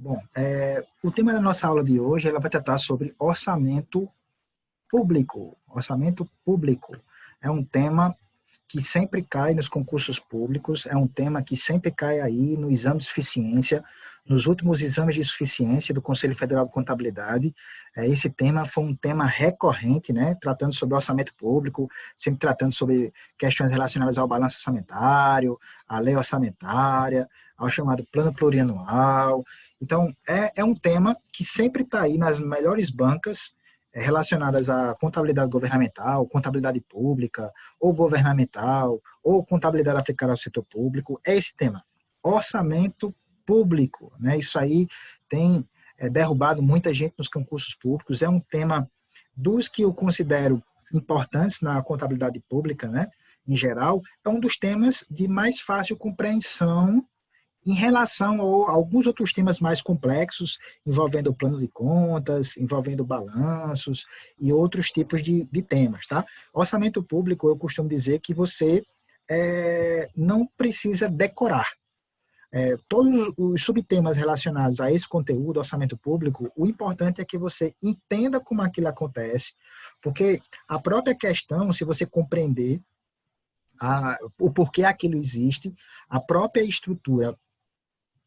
Bom, o tema da nossa aula de hoje ela vai tratar sobre orçamento público. Orçamento público é um tema que sempre cai nos concursos públicos, é um tema que sempre cai aí no exame de suficiência, nos últimos exames de suficiência do Conselho Federal de Contabilidade. Esse tema foi um tema recorrente, né, tratando sobre orçamento público, sempre tratando sobre questões relacionadas ao balanço orçamentário, à lei orçamentária, ao chamado plano plurianual. Então, é um tema que sempre está aí nas melhores bancas relacionadas à contabilidade governamental, contabilidade pública, ou governamental, ou contabilidade aplicada ao setor público, é esse tema, orçamento público, né? Isso aí tem derrubado muita gente nos concursos públicos, é um tema dos que eu considero importantes na contabilidade pública, né? Em geral, é um dos temas de mais fácil compreensão em relação a alguns outros temas mais complexos, envolvendo o plano de contas, envolvendo balanços e outros tipos de temas, tá? Orçamento público, eu costumo dizer que você não precisa decorar. Todos os subtemas relacionados a esse conteúdo, orçamento público, o importante é que você entenda como aquilo acontece, porque a própria questão, se você compreender o porquê aquilo existe, a própria estrutura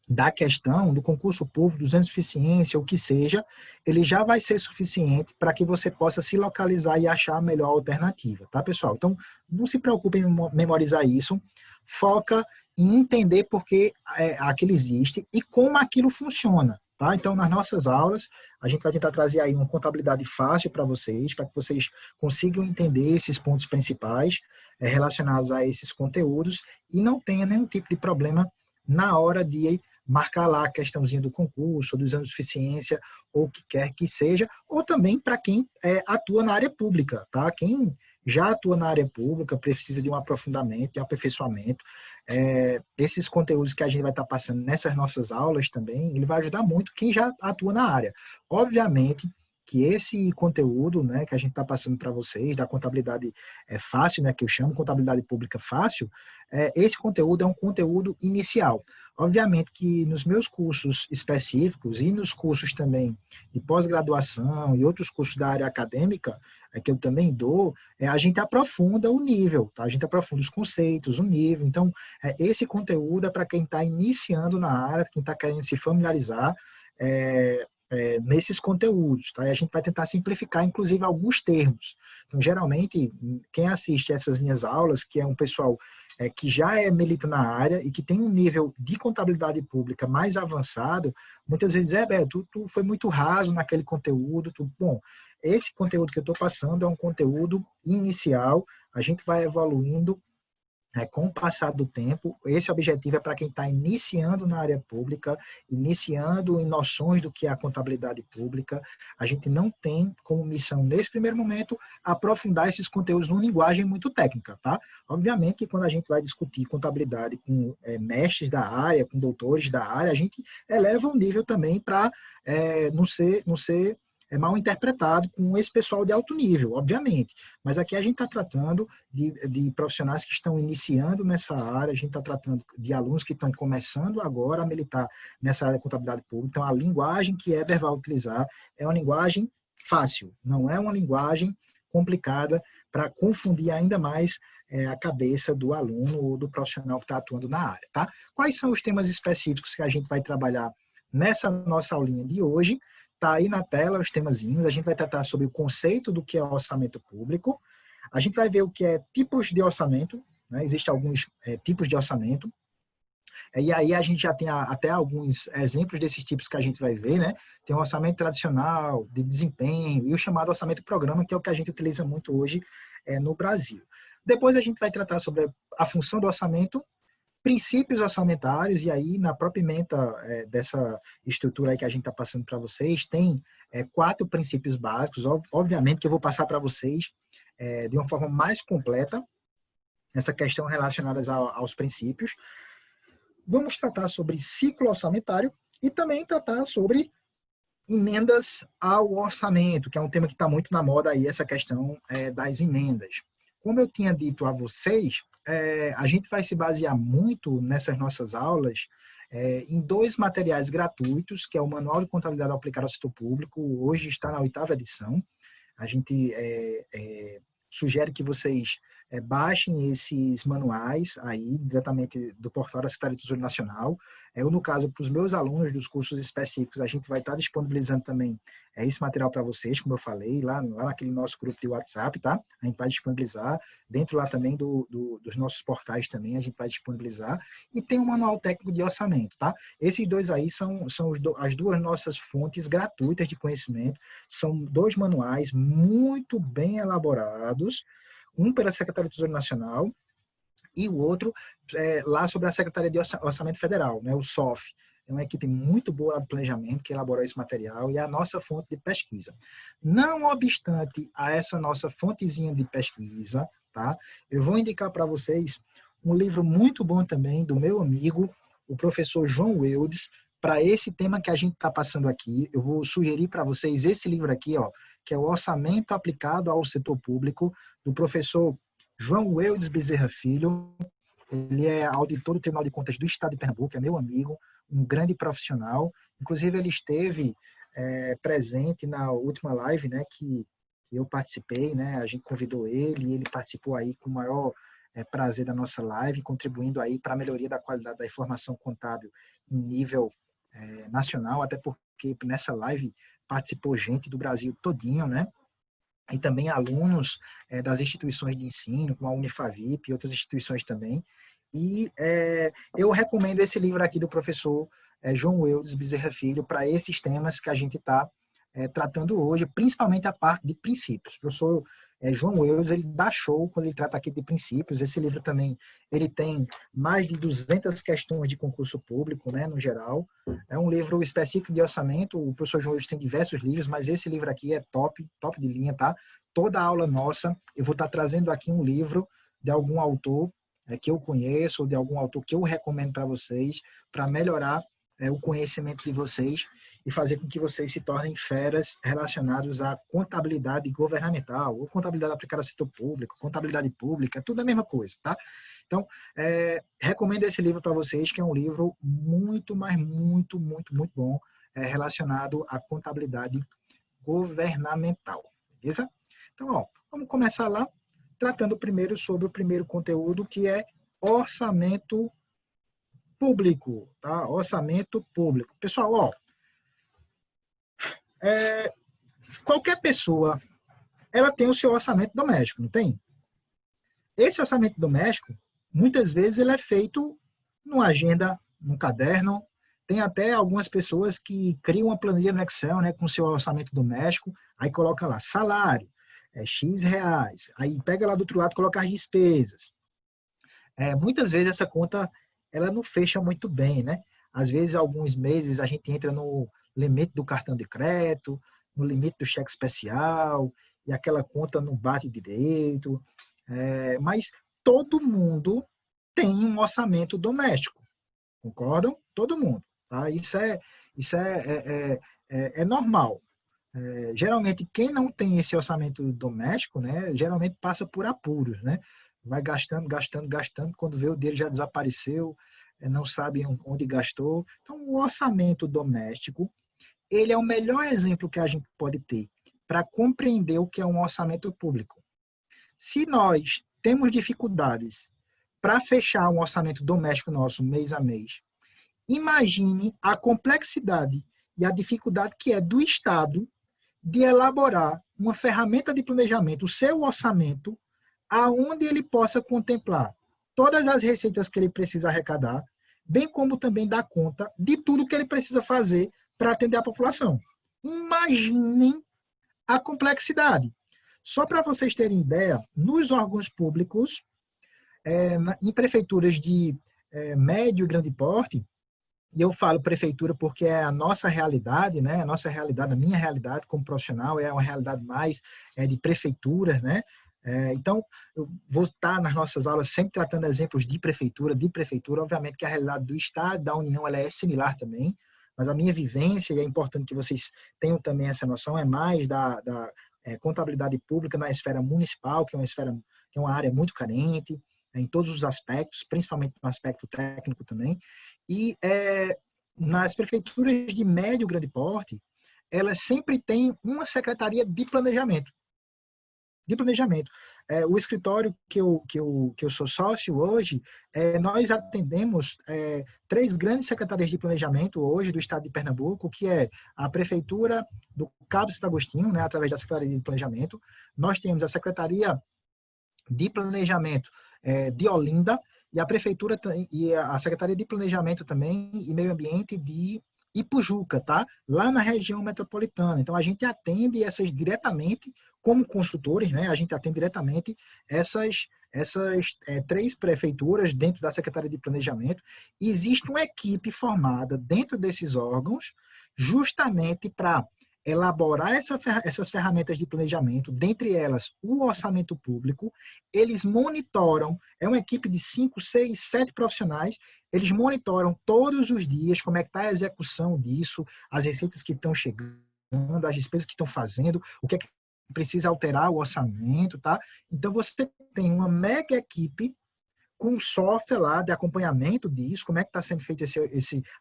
da questão, do concurso público, dos anos de eficiência, o que seja, ele já vai ser suficiente para que você possa se localizar e achar a melhor alternativa, tá, pessoal? Então, não se preocupe em memorizar isso, foca em entender por que aquilo existe e como aquilo funciona, tá? Então, nas nossas aulas, a gente vai tentar trazer aí uma contabilidade fácil para que vocês consigam entender esses pontos principais relacionados a esses conteúdos e não tenha nenhum tipo de problema na hora de marcar lá a questãozinha do concurso, dos anos de suficiência, ou o que quer que seja, ou também para quem atua na área pública, tá? Quem já atua na área pública, precisa de um aprofundamento, de um aperfeiçoamento. Esses conteúdos que a gente vai estar passando nessas nossas aulas também, ele vai ajudar muito quem já atua na área. Obviamente que esse conteúdo, né, que a gente está passando para vocês, da contabilidade fácil, né, que eu chamo contabilidade pública fácil, esse conteúdo é um conteúdo inicial. Obviamente que nos meus cursos específicos e nos cursos também de pós-graduação e outros cursos da área acadêmica, que eu também dou, a gente aprofunda o nível, tá? A gente aprofunda os conceitos, o nível. Então, esse conteúdo é para quem está iniciando na área, quem está querendo se familiarizar, nesses conteúdos, tá? E a gente vai tentar simplificar, inclusive, alguns termos. Então, geralmente, quem assiste essas minhas aulas, que é um pessoal que já milita na área e que tem um nível de contabilidade pública mais avançado, muitas vezes, Beto, tu foi muito raso naquele conteúdo. Bom, esse conteúdo que eu estou passando é um conteúdo inicial, a gente vai evoluindo com o passar do tempo. Esse objetivo é para quem está iniciando na área pública, iniciando em noções do que é a contabilidade pública. A gente não tem como missão, nesse primeiro momento, aprofundar esses conteúdos numa linguagem muito técnica, tá? Obviamente que quando a gente vai discutir contabilidade com mestres da área, com doutores da área, a gente eleva o nível também para não ser mal interpretado com esse pessoal de alto nível, obviamente. Mas aqui a gente está tratando de profissionais que estão iniciando nessa área, a gente está tratando de alunos que estão começando agora a militar nessa área de contabilidade pública. Então, a linguagem que Eber vai utilizar é uma linguagem fácil, não é uma linguagem complicada para confundir ainda mais a cabeça do aluno ou do profissional que está atuando na área, tá? Quais são os temas específicos que a gente vai trabalhar nessa nossa aulinha de hoje? Está aí na tela os temazinhos. A gente vai tratar sobre o conceito do que é orçamento público. A gente vai ver o que é tipos de orçamento, né? Existem alguns tipos de orçamento. E aí a gente já tem até alguns exemplos desses tipos que a gente vai ver, né? Tem o orçamento tradicional, de desempenho, e o chamado orçamento programa, que é o que a gente utiliza muito hoje no Brasil. Depois a gente vai tratar sobre a função do orçamento, princípios orçamentários, e aí na própria ementa dessa estrutura aí que a gente está passando para vocês, tem 4 princípios básicos, obviamente que eu vou passar para vocês de uma forma mais completa, essa questão relacionada aos princípios. Vamos tratar sobre ciclo orçamentário e também tratar sobre emendas ao orçamento, que é um tema que está muito na moda aí, essa questão das emendas. Como eu tinha dito a vocês, a gente vai se basear muito nessas nossas aulas em dois materiais gratuitos, que é o Manual de Contabilidade Aplicada ao Setor Público, hoje está na 8ª edição. A gente sugere que vocês baixem esses manuais aí diretamente do portal da Secretaria do Tesouro Nacional. Eu, no caso, para os meus alunos dos cursos específicos, a gente vai estar disponibilizando também esse material para vocês, como eu falei, lá naquele nosso grupo de WhatsApp, tá? A gente vai disponibilizar, dentro lá também dos nossos portais também, a gente vai disponibilizar, e tem um manual técnico de orçamento, tá? Esses dois aí são as duas nossas fontes gratuitas de conhecimento, são dois manuais muito bem elaborados, um pela Secretaria do Tesouro Nacional e o outro lá sobre a Secretaria de Orçamento Federal, né, o SOF. É uma equipe muito boa lá do planejamento que elaborou esse material e é a nossa fonte de pesquisa. Não obstante a essa nossa fontezinha de pesquisa, tá? Eu vou indicar para vocês um livro muito bom também do meu amigo, o professor João Eudes, para esse tema que a gente está passando aqui. Eu vou sugerir para vocês esse livro aqui, ó, que é o Orçamento Aplicado ao Setor Público, do professor João Eudes Bezerra Filho. Ele é auditor do Tribunal de Contas do Estado de Pernambuco, é meu amigo, um grande profissional. Inclusive, ele esteve presente na última live, né, que eu participei, né, a gente convidou ele e ele participou aí com o maior prazer da nossa live, contribuindo aí para a melhoria da qualidade da informação contábil em nível nacional, até porque nessa live participou gente do Brasil todinho, né? E também alunos das instituições de ensino, como a Unifavip e outras instituições também. E eu recomendo esse livro aqui do professor João Eudes Bezerra Filho para esses temas que a gente está tratando hoje, principalmente a parte de princípios. O professor João Eudes, ele dá show quando ele trata aqui de princípios. Esse livro também, ele tem mais de 200 questões de concurso público, né, no geral. É um livro específico de orçamento. O professor João Eudes tem diversos livros, mas esse livro aqui é top, top de linha, tá? Toda a aula nossa, eu vou estar trazendo aqui um livro de algum autor que eu conheço, ou de algum autor que eu recomendo para vocês, para melhorar o conhecimento de vocês e fazer com que vocês se tornem feras relacionados à contabilidade governamental, ou contabilidade aplicada ao setor público, contabilidade pública, tudo a mesma coisa, tá? Então, recomendo esse livro para vocês, que é um livro muito, mas muito, muito, muito bom, relacionado à contabilidade governamental, beleza? Então, ó, vamos começar lá, tratando primeiro sobre o primeiro conteúdo, que é orçamento público, tá? Orçamento público. Pessoal, ó, qualquer pessoa, ela tem o seu orçamento doméstico, não tem? Esse orçamento doméstico, muitas vezes, ele é feito numa agenda, num caderno. Tem até algumas pessoas que criam uma planilha no Excel, né, com o seu orçamento doméstico, aí coloca lá salário, X reais, aí pega lá do outro lado e coloca as despesas. Muitas vezes essa conta ela não fecha muito bem, né? Às vezes, alguns meses, a gente entra no limite do cartão de crédito, no limite do cheque especial, e aquela conta não bate direito. Mas todo mundo tem um orçamento doméstico, concordam? Todo mundo. Tá? Isso é normal. Geralmente, quem não tem esse orçamento doméstico, né, geralmente passa por apuros, né? Vai gastando, gastando, gastando, quando vê o dinheiro já desapareceu, não sabe onde gastou. Então, o orçamento doméstico, ele é o melhor exemplo que a gente pode ter para compreender o que é um orçamento público. Se nós temos dificuldades para fechar um orçamento doméstico nosso mês a mês, imagine a complexidade e a dificuldade que é do Estado de elaborar uma ferramenta de planejamento, o seu orçamento, aonde ele possa contemplar todas as receitas que ele precisa arrecadar, bem como também dar conta de tudo que ele precisa fazer para atender a população. Imaginem a complexidade. Só para vocês terem ideia, nos órgãos públicos, em prefeituras de médio e grande porte, e eu falo prefeitura porque é a nossa realidade, né? A nossa realidade, a minha realidade como profissional é uma realidade mais de prefeituras, né? Então, eu vou estar nas nossas aulas sempre tratando exemplos de prefeitura. Obviamente que a realidade do Estado, da União, ela é similar também, mas a minha vivência, e é importante que vocês tenham também essa noção, é mais da contabilidade pública na esfera municipal, que é uma área muito carente, em todos os aspectos, principalmente no aspecto técnico também, e nas prefeituras de médio e grande porte, elas sempre têm uma secretaria de planejamento. O escritório que eu sou sócio hoje, nós atendemos 3 grandes secretarias de planejamento hoje do estado de Pernambuco, que é a Prefeitura do Cabo Santo Agostinho, né, através da Secretaria de Planejamento. Nós temos a Secretaria de Planejamento de Olinda e a Prefeitura e a Secretaria de Planejamento também e Meio Ambiente de Ipujuca, tá? Lá na região metropolitana. Então, a gente atende essas diretamente, como consultores, né? A gente atende diretamente essas 3 prefeituras dentro da Secretaria de Planejamento. E existe uma equipe formada dentro desses órgãos justamente para elaborar essas ferramentas de planejamento, dentre elas o orçamento público. Eles monitoram, é uma equipe de 5, 6, 7 profissionais, eles monitoram todos os dias como é que está a execução disso, as receitas que estão chegando, as despesas que estão fazendo, o que é que precisa alterar o orçamento, tá? Então você tem uma mega equipe com um software lá de acompanhamento disso, como é que está sendo feita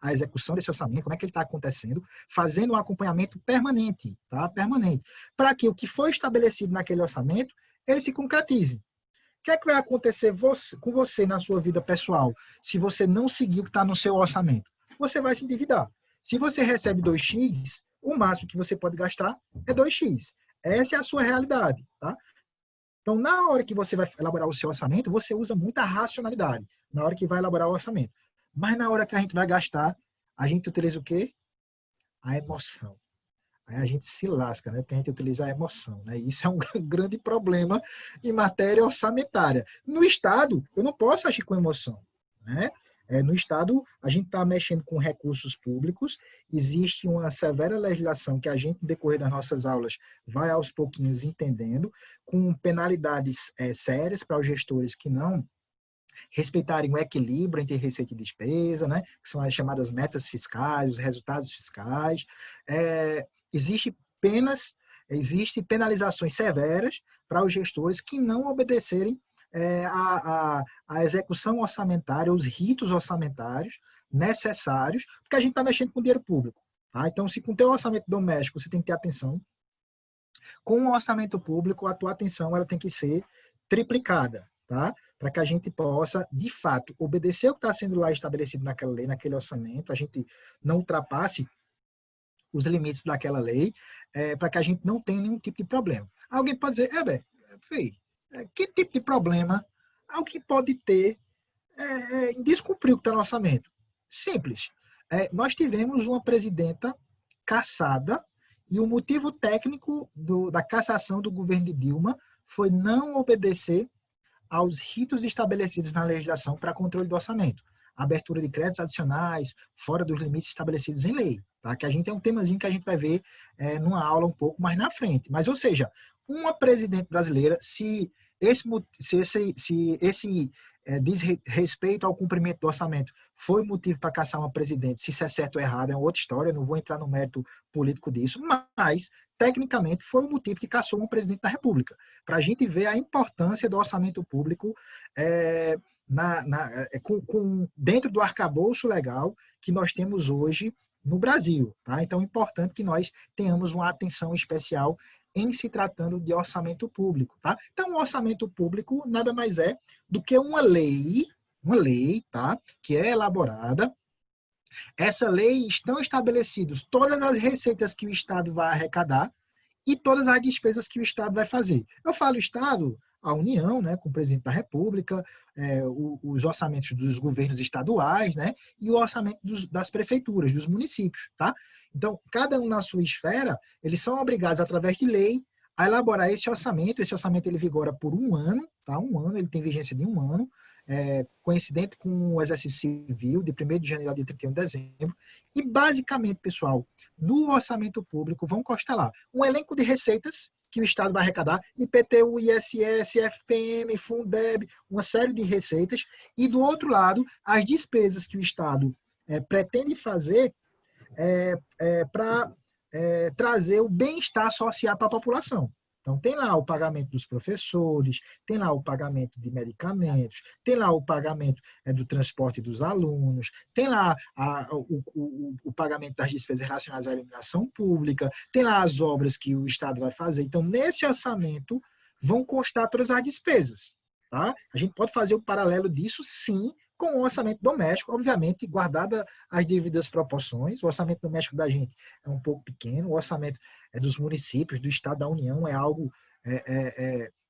a execução desse orçamento, como é que ele está acontecendo, fazendo um acompanhamento permanente, tá? Permanente, para que o que foi estabelecido naquele orçamento, ele se concretize. O que é que vai acontecer com você na sua vida pessoal, se você não seguir o que está no seu orçamento? Você vai se endividar. Se você recebe 2x, o máximo que você pode gastar é 2x. Essa é a sua realidade, tá? Então, na hora que você vai elaborar o seu orçamento, você usa muita racionalidade, na hora que vai elaborar o orçamento. Mas na hora que a gente vai gastar, a gente utiliza o quê? A emoção. Aí a gente se lasca, né? Porque a gente utiliza a emoção, né? E isso é um grande problema em matéria orçamentária. No Estado, eu não posso agir com emoção, né? No Estado, a gente está mexendo com recursos públicos, existe uma severa legislação que a gente, no decorrer das nossas aulas, vai aos pouquinhos entendendo, com penalidades sérias para os gestores que não respeitarem o equilíbrio entre receita e despesa, né? Que são as chamadas metas fiscais, os resultados fiscais. Existe penalizações severas para os gestores que não obedecerem a execução orçamentária, os ritos orçamentários necessários, porque a gente está mexendo com dinheiro público. Tá? Então, se com o teu orçamento doméstico você tem que ter atenção, com o orçamento público a tua atenção ela tem que ser triplicada, tá? Para que a gente possa, de fato, obedecer o que está sendo lá estabelecido naquela lei, naquele orçamento, a gente não ultrapasse os limites daquela lei, para que a gente não tenha nenhum tipo de problema. Alguém pode dizer, que tipo de problema alguém pode ter em descumprir o que está no orçamento? Simples. Nós tivemos uma presidenta cassada e o motivo técnico da cassação do governo de Dilma foi não obedecer aos ritos estabelecidos na legislação para controle do orçamento. Abertura de créditos adicionais, fora dos limites estabelecidos em lei. Tá? Que a gente é um temazinho que a gente vai ver numa aula um pouco mais na frente. Mas, ou seja, uma presidente brasileira, se esse desrespeito ao cumprimento do orçamento foi motivo para caçar uma presidente, se isso é certo ou errado, é outra história, não vou entrar no mérito político disso, mas, tecnicamente, foi o motivo que caçou uma presidente da República, para a gente ver a importância do orçamento público dentro do arcabouço legal que nós temos hoje no Brasil. Tá? Então, é importante que nós tenhamos uma atenção especial em se tratando de orçamento público. Tá? Então, o orçamento público nada mais é do que uma lei, tá? Que é elaborada. Essa lei estão estabelecidas todas as receitas que o Estado vai arrecadar e todas as despesas que o Estado vai fazer. Eu falo Estado, a União, né, com o presidente da República, os orçamentos dos governos estaduais, né, e o orçamento das prefeituras, dos municípios, tá? Então, cada um na sua esfera, eles são obrigados, através de lei, a elaborar esse orçamento. Esse orçamento ele vigora por um ano, tá? Um ano, ele tem vigência de um ano, coincidente com o exercício civil, de 1º de janeiro a 31 de dezembro. E, basicamente, pessoal, no orçamento público vão constar lá um elenco de receitas que o Estado vai arrecadar, IPTU, ISS, FPM, Fundeb, uma série de receitas, e do outro lado, as despesas que o Estado pretende fazer para trazer o bem-estar social para a população. Então, tem lá o pagamento dos professores, tem lá o pagamento de medicamentos, tem lá o pagamento do transporte dos alunos, tem lá o pagamento das despesas relacionadas à iluminação pública, tem lá as obras que o Estado vai fazer. Então, nesse orçamento, vão constar todas as despesas. Tá? A gente pode fazer o paralelo disso, sim, com o orçamento doméstico, obviamente, guardada as devidas proporções. O orçamento doméstico da gente é um pouco pequeno, o orçamento dos municípios, do Estado, da União, é algo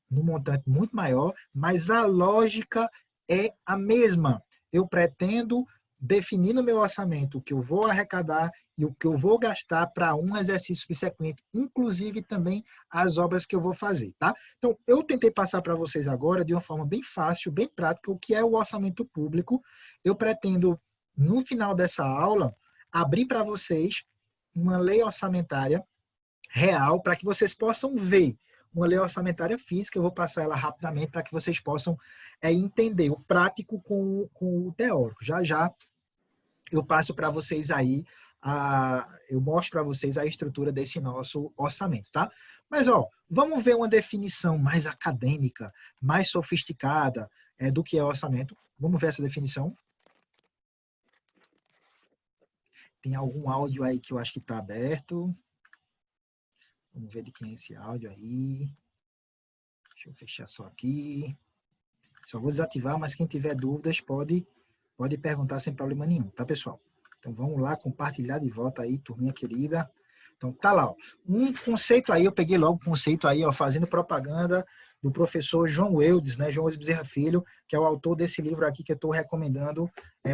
num montante muito maior, mas a lógica é a mesma. Eu pretendo definir no meu orçamento o que eu vou arrecadar e o que eu vou gastar para um exercício subsequente, inclusive também as obras que eu vou fazer, tá? Então, eu tentei passar para vocês agora, de uma forma bem fácil, bem prática, o que é o orçamento público. Eu pretendo, no final dessa aula, abrir para vocês uma lei orçamentária real, para que vocês possam ver uma lei orçamentária física. Eu vou passar ela rapidamente para que vocês possam entender o prático com o teórico. Já já eu passo para vocês aí, eu mostro para vocês a estrutura desse nosso orçamento, tá? Mas, ó, vamos ver uma definição mais acadêmica, mais sofisticada do que é orçamento. Vamos ver essa definição. Tem algum áudio aí que eu acho que está aberto. Vamos ver de quem é esse áudio aí. Deixa eu fechar só aqui. Só vou desativar, mas quem tiver dúvidas pode perguntar sem problema nenhum, tá, pessoal? Então, vamos lá, compartilhar de volta aí, turminha querida. Então, tá lá, ó. Um conceito aí, eu peguei logo o conceito aí, ó, fazendo propaganda do professor João Eudes, né, João Eudes Bezerra Filho, que é o autor desse livro aqui que eu estou recomendando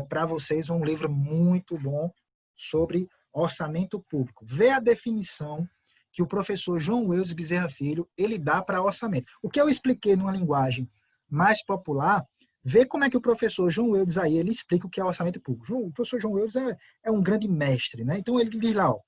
para vocês, um livro muito bom sobre orçamento público. Vê a definição que o professor João Eudes Bezerra Filho, ele dá para orçamento. O que eu expliquei numa linguagem mais popular, vê como é que o professor João Eudes aí, ele explica o que é orçamento público. O professor João Eudes é um grande mestre, né? Então ele diz lá, ó,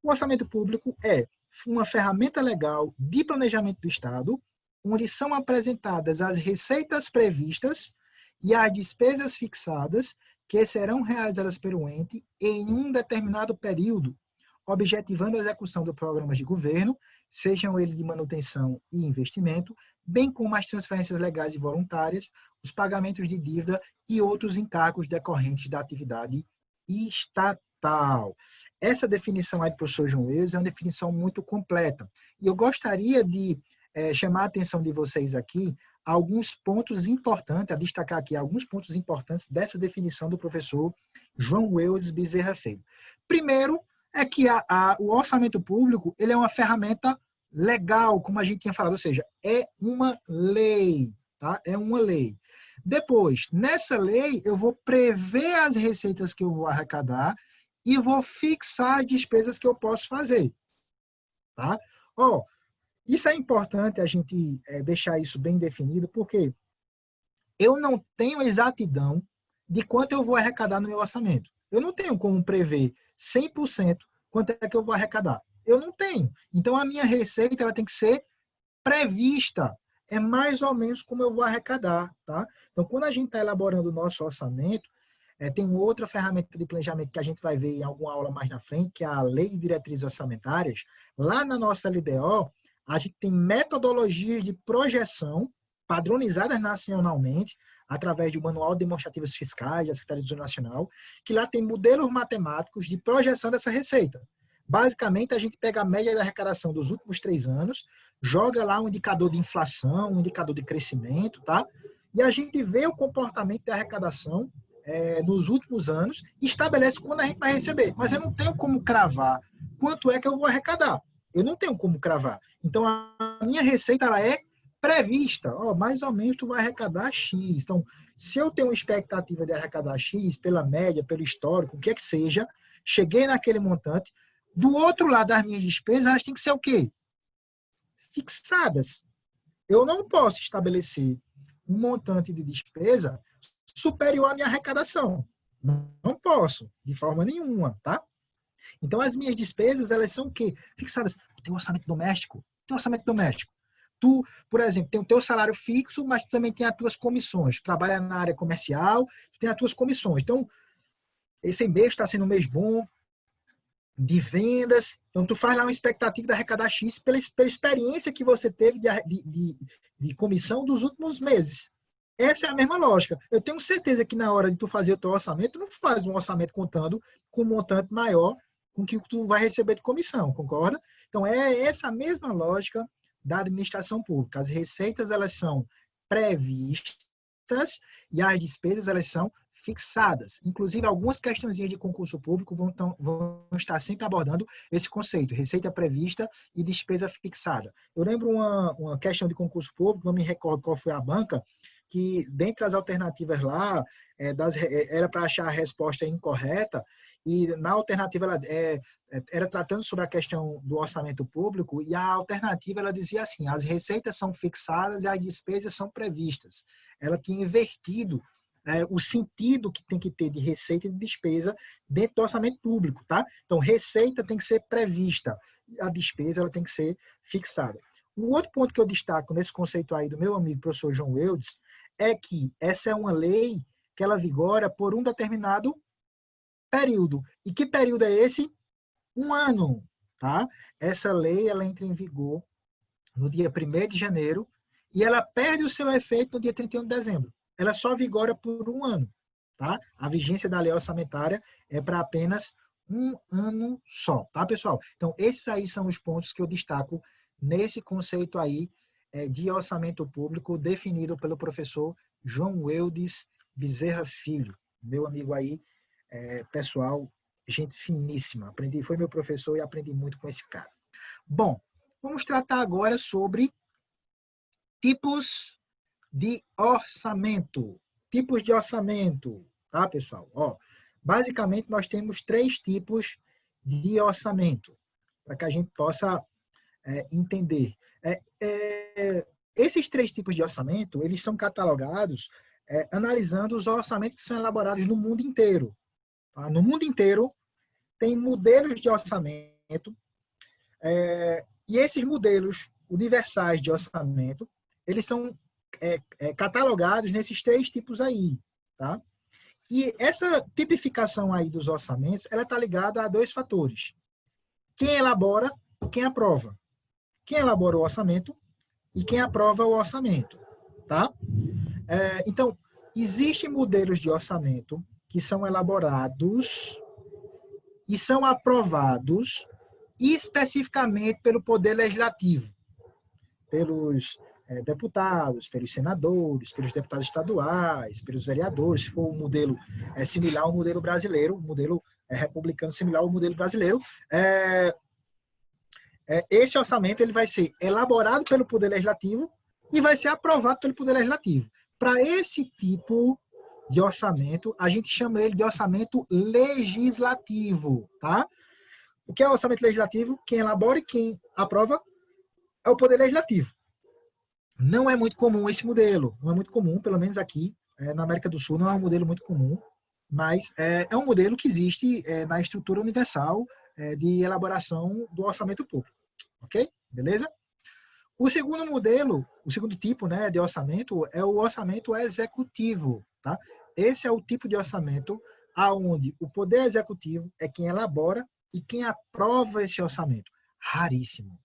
o orçamento público é uma ferramenta legal de planejamento do Estado, onde são apresentadas as receitas previstas e as despesas fixadas que serão realizadas pelo ente em um determinado período, objetivando a execução de programas de governo, sejam eles de manutenção e investimento, bem como as transferências legais e voluntárias, os pagamentos de dívida e outros encargos decorrentes da atividade estatal. Essa definição aí do professor João Eudes é uma definição muito completa. E eu gostaria de chamar a atenção de vocês aqui a alguns pontos importantes, a destacar aqui alguns pontos importantes dessa definição do professor João Eudes Bezerra Filho. Primeiro, é que o orçamento público ele é uma ferramenta legal, como a gente tinha falado, ou seja, é uma lei, tá? É uma lei. Depois, nessa lei, eu vou prever as receitas que eu vou arrecadar e vou fixar as despesas que eu posso fazer, tá? Ó, isso é importante a gente deixar isso bem definido, porque eu não tenho exatidão de quanto eu vou arrecadar no meu orçamento. Eu não tenho como prever 100% quanto é que eu vou arrecadar. Eu não tenho. Então, a minha receita ela tem que ser prevista. É mais ou menos como eu vou arrecadar. Tá? Então, quando a gente está elaborando o nosso orçamento, tem outra ferramenta de planejamento que a gente vai ver em alguma aula mais na frente, que é a Lei de Diretrizes Orçamentárias. Lá na nossa LDO, a gente tem metodologias de projeção padronizadas nacionalmente, através do Manual de Demonstrativos Fiscais da Secretaria do Tesouro Nacional, que lá tem modelos matemáticos de projeção dessa receita. Basicamente, a gente pega a média da arrecadação dos últimos 3 anos, joga lá um indicador de inflação, um indicador de crescimento, tá? E a gente vê o comportamento da arrecadação nos últimos anos e estabelece quando a gente vai receber. Mas eu não tenho como cravar quanto é que eu vou arrecadar. Eu não tenho como cravar. Então, a minha receita ela é prevista. Mais ou menos tu vai arrecadar X. Então, se eu tenho uma expectativa de arrecadar X pela média, pelo histórico, o que é que seja, cheguei naquele montante, do outro lado das minhas despesas, elas têm que ser o quê? Fixadas. Eu não posso estabelecer um montante de despesa superior à minha arrecadação. Não posso, de forma nenhuma, tá? Então, as minhas despesas, elas são o quê? Fixadas. O teu orçamento doméstico. Tu, por exemplo, tem o teu salário fixo, mas tu também tem as tuas comissões. Tu trabalha na área comercial, tu tem as tuas comissões. Então, esse mês está sendo um mês bom, de vendas. Então, tu faz lá uma expectativa de arrecadar X pela experiência que você teve de comissão dos últimos meses. Essa é a mesma lógica. Eu tenho certeza que na hora de tu fazer o teu orçamento, tu não faz um orçamento contando com um montante maior com que tu vai receber de comissão, concorda? Então, é essa mesma lógica da administração pública. As receitas, elas são previstas e as despesas, elas são fixadas. Inclusive, algumas questõezinhas de concurso público vão estar sempre abordando esse conceito, receita prevista e despesa fixada. Eu lembro uma questão de concurso público, não me recordo qual foi a banca, que dentre as alternativas lá, era para achar a resposta incorreta, e na alternativa era tratando sobre a questão do orçamento público, e a alternativa ela dizia assim, as receitas são fixadas e as despesas são previstas. Ela tinha invertido o sentido que tem que ter de receita e de despesa dentro do orçamento público, tá? Então, receita tem que ser prevista, a despesa ela tem que ser fixada. Um outro ponto que eu destaco nesse conceito aí do meu amigo professor João Eudes é que essa é uma lei que ela vigora por um determinado período. E que período é esse? Um ano, tá? Essa lei ela entra em vigor no dia 1º de janeiro e ela perde o seu efeito no dia 31 de dezembro. Ela só vigora por um ano, tá? A vigência da lei orçamentária é para apenas um ano só, tá, pessoal? Então, esses aí são os pontos que eu destaco nesse conceito aí de orçamento público definido pelo professor João Eudes Bezerra Filho, meu amigo aí, pessoal, gente finíssima. Foi meu professor e aprendi muito com esse cara. Bom, vamos tratar agora sobre tipos de orçamento. Tipos de orçamento, tá, pessoal? Ó, basicamente, nós temos 3 tipos de orçamento, para que a gente possa entender. Esses 3 tipos de orçamento, eles são catalogados analisando os orçamentos que são elaborados no mundo inteiro. Tá? No mundo inteiro, tem modelos de orçamento, e esses modelos universais de orçamento, eles são catalogados nesses 3 tipos aí, tá? E essa tipificação aí dos orçamentos, ela está ligada a 2 fatores. Quem elabora e quem aprova. Quem elabora o orçamento e quem aprova o orçamento, tá? Então, existem modelos de orçamento que são elaborados e são aprovados especificamente pelo Poder Legislativo, pelos deputados, pelos senadores, pelos deputados estaduais, pelos vereadores, se for um modelo similar ao modelo brasileiro, um modelo republicano similar ao modelo brasileiro, esse orçamento ele vai ser elaborado pelo Poder Legislativo e vai ser aprovado pelo Poder Legislativo. Para esse tipo de orçamento, a gente chama ele de orçamento legislativo, tá? O que é o orçamento legislativo? Quem elabora e quem aprova é o Poder Legislativo. Não é muito comum esse modelo, não é muito comum, pelo menos aqui na América do Sul não é um modelo muito comum, mas é um modelo que existe na estrutura universal de elaboração do orçamento público, ok? Beleza? O segundo modelo, o segundo tipo de orçamento é o orçamento executivo, tá? Esse é o tipo de orçamento aonde o Poder Executivo é quem elabora e quem aprova esse orçamento. Raríssimo,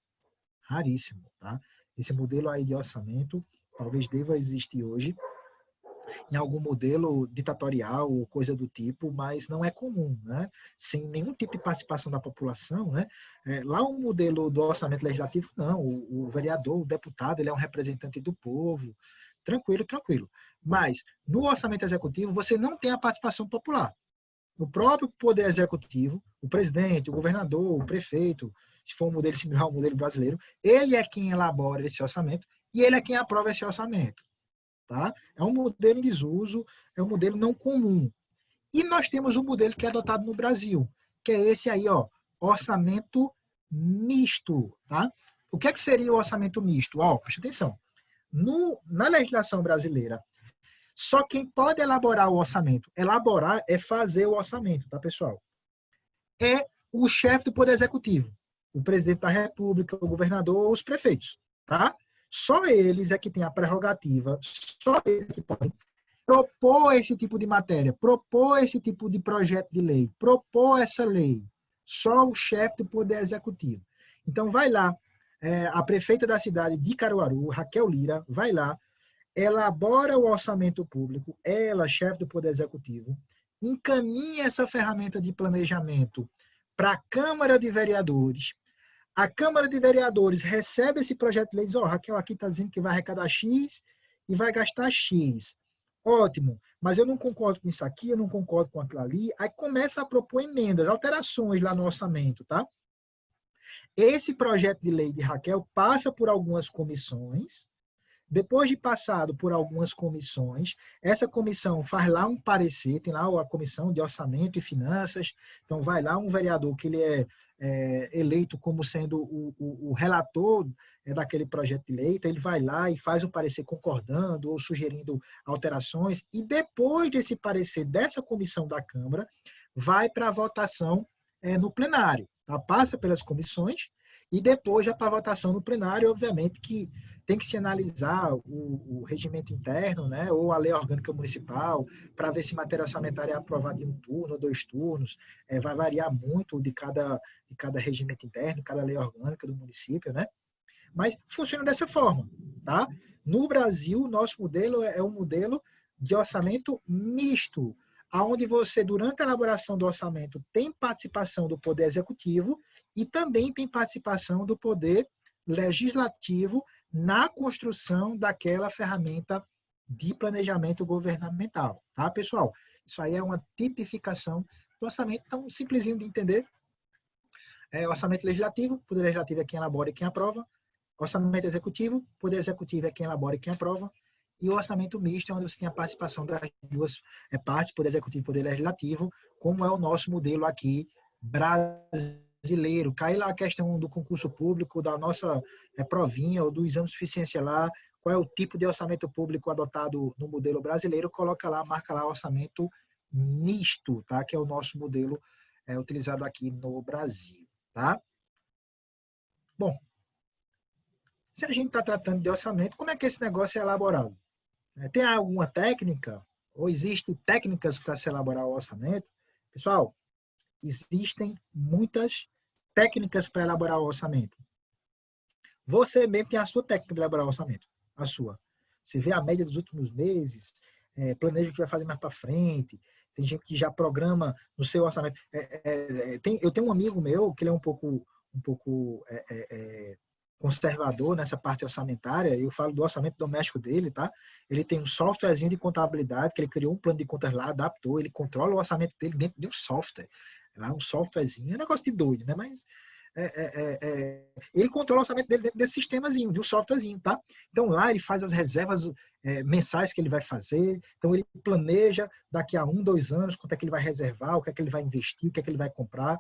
raríssimo, tá? Esse modelo aí de orçamento talvez deva existir hoje em algum modelo ditatorial ou coisa do tipo, mas não é comum, né? Sem nenhum tipo de participação da população, né? Lá o modelo do orçamento legislativo, não, o vereador, o deputado, ele é um representante do povo, tranquilo, tranquilo. Mas no orçamento executivo você não tem a participação popular. O próprio poder executivo, o presidente, o governador, o prefeito, se for um modelo similar ao modelo brasileiro, ele é quem elabora esse orçamento e ele é quem aprova esse orçamento. Tá? É um modelo em desuso, é um modelo não comum. E nós temos um modelo que é adotado no Brasil, que é esse aí, ó, orçamento misto. Tá? O que seria o orçamento misto? Ó, preste atenção. Na legislação brasileira, só quem pode elaborar o orçamento, elaborar é fazer o orçamento, tá, pessoal? É o chefe do Poder Executivo, o presidente da República, o governador ou os prefeitos, tá? Só eles é que têm a prerrogativa, só eles que podem propor esse tipo de matéria, propor esse tipo de projeto de lei, propor essa lei. só o chefe do Poder Executivo. Então, vai lá, a prefeita da cidade de Caruaru, Raquel Lira, vai lá, elabora o orçamento público, ela, chefe do Poder Executivo, encaminha essa ferramenta de planejamento para a Câmara de Vereadores. A Câmara de Vereadores recebe esse projeto de lei e diz, Raquel aqui está dizendo que vai arrecadar X e vai gastar X. Ótimo, mas eu não concordo com isso aqui, eu não concordo com aquilo ali. Aí começa a propor emendas, alterações lá no orçamento, tá? Esse projeto de lei de Raquel passa por algumas comissões. Depois de passado por algumas comissões, essa comissão faz lá um parecer, tem lá a comissão de orçamento e finanças, então vai lá um vereador que ele é eleito como sendo o relator daquele projeto de lei, então ele vai lá e faz o parecer concordando ou sugerindo alterações, e depois desse parecer dessa comissão da Câmara, vai para a votação no plenário, tá? Passa pelas comissões e depois já para a votação no plenário, obviamente que tem que se analisar o regimento interno, né, ou a lei orgânica municipal, para ver se matéria orçamentária é aprovada em um turno ou 2 turnos. Vai variar muito de cada regimento interno, de cada lei orgânica do município, né? Mas funciona dessa forma, tá? No Brasil, nosso modelo é um modelo de orçamento misto, onde você, durante a elaboração do orçamento, tem participação do Poder Executivo e também tem participação do Poder Legislativo na construção daquela ferramenta de planejamento governamental, tá, pessoal? Isso aí é uma tipificação do orçamento, tão simplesinho de entender. Orçamento legislativo, Poder Legislativo é quem elabora e quem aprova. Orçamento executivo, Poder Executivo é quem elabora e quem aprova. E o orçamento misto é onde você tem a participação das duas partes, Poder Executivo e Poder Legislativo, como é o nosso modelo aqui brasileiro. Cai lá a questão do concurso público, da nossa provinha ou do exame de suficiência lá, qual é o tipo de orçamento público adotado no modelo brasileiro, coloca lá, marca lá orçamento misto, tá? Que é o nosso modelo utilizado aqui no Brasil, tá? Bom, se a gente está tratando de orçamento, como é que esse negócio é elaborado? Tem alguma técnica? Ou existem técnicas para se elaborar o orçamento? Pessoal, existem muitas técnicas para elaborar o orçamento. Você mesmo tem a sua técnica de elaborar o orçamento, a sua. Você vê a média dos últimos meses, planeja o que vai fazer mais para frente, tem gente que já programa no seu orçamento. Eu tenho um amigo meu que ele é um pouco conservador nessa parte orçamentária, eu falo do orçamento doméstico dele, tá? Ele tem um softwarezinho de contabilidade, que ele criou um plano de contas lá, adaptou, ele controla o orçamento dele dentro de um software. Lá um softwarezinho, é um negócio de doido, né? Mas ele controla o orçamento dele dentro desse sistemazinho, de um softwarezinho, tá? Então lá ele faz as reservas mensais que ele vai fazer, então ele planeja daqui a 1, 2 anos quanto é que ele vai reservar, o que é que ele vai investir, o que é que ele vai comprar,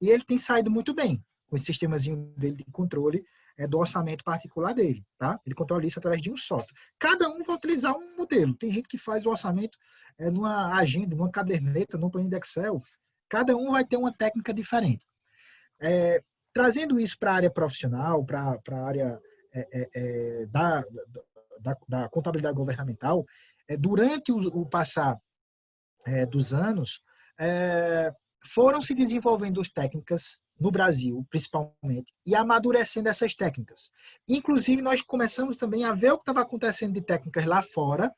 e ele tem saído muito bem com esse sistemazinho dele de controle do orçamento particular dele, tá? Ele controla isso através de um software. Cada um vai utilizar um modelo. Tem gente que faz o orçamento numa agenda, numa caderneta, num plano de Excel. Cada um vai ter uma técnica diferente. Trazendo isso para a área profissional, para a área da contabilidade governamental, durante o passar dos anos, foram se desenvolvendo as técnicas no Brasil, principalmente, e amadurecendo essas técnicas. Inclusive, nós começamos também a ver o que estava acontecendo de técnicas lá fora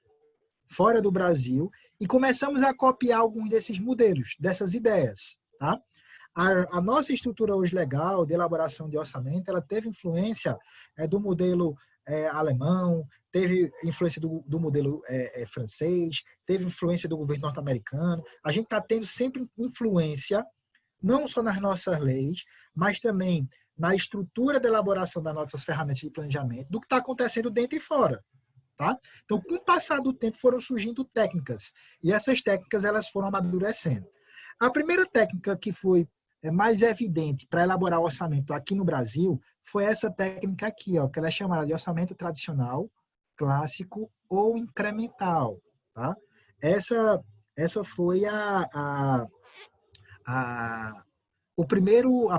do Brasil, e começamos a copiar alguns desses modelos, dessas ideias, tá? A nossa estrutura hoje legal de elaboração de orçamento, ela teve influência do modelo alemão, teve influência do modelo francês, teve influência do governo norte-americano. A gente está tendo sempre influência, não só nas nossas leis, mas também na estrutura de elaboração das nossas ferramentas de planejamento, do que está acontecendo dentro e fora. Tá? Então, com o passar do tempo, foram surgindo técnicas, e essas técnicas elas foram amadurecendo. A primeira técnica que foi mais evidente para elaborar o orçamento aqui no Brasil foi essa técnica aqui, ó, que ela é chamada de orçamento tradicional, clássico ou incremental. Tá? Essa foi a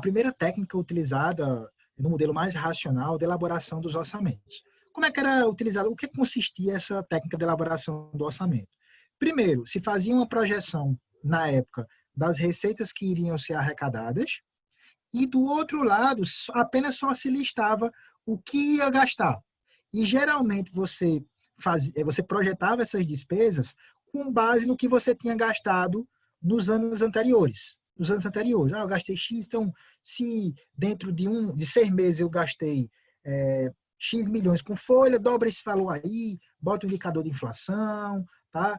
primeira técnica utilizada no modelo mais racional de elaboração dos orçamentos. Como é que era utilizado? O que consistia essa técnica de elaboração do orçamento? Primeiro, se fazia uma projeção, na época, das receitas que iriam ser arrecadadas, e do outro lado, apenas só se listava o que ia gastar. E geralmente você projetava essas despesas com base no que você tinha gastado nos anos anteriores. Nos anos anteriores, eu gastei X, então se dentro de 6 meses eu gastei X milhões com folha, dobra esse valor aí, bota o indicador de inflação, tá?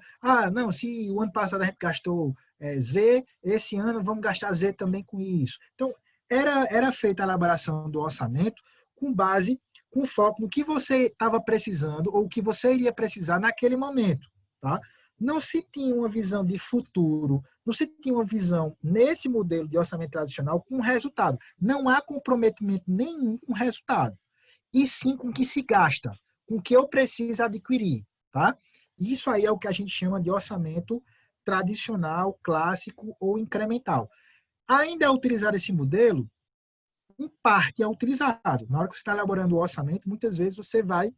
Não, se o ano passado a gente gastou Z, esse ano vamos gastar Z também com isso. Então, era feita a elaboração do orçamento com base, com foco no que você estava precisando ou o que você iria precisar naquele momento, tá? Não se tinha uma visão de futuro, não se tinha uma visão nesse modelo de orçamento tradicional com resultado. Não há comprometimento nenhum com resultado, e sim com o que se gasta, com o que eu preciso adquirir, tá? Isso aí é o que a gente chama de orçamento tradicional, clássico ou incremental. Ainda é utilizar esse modelo? Em parte é utilizado. Na hora que você está elaborando o orçamento, muitas vezes você vai,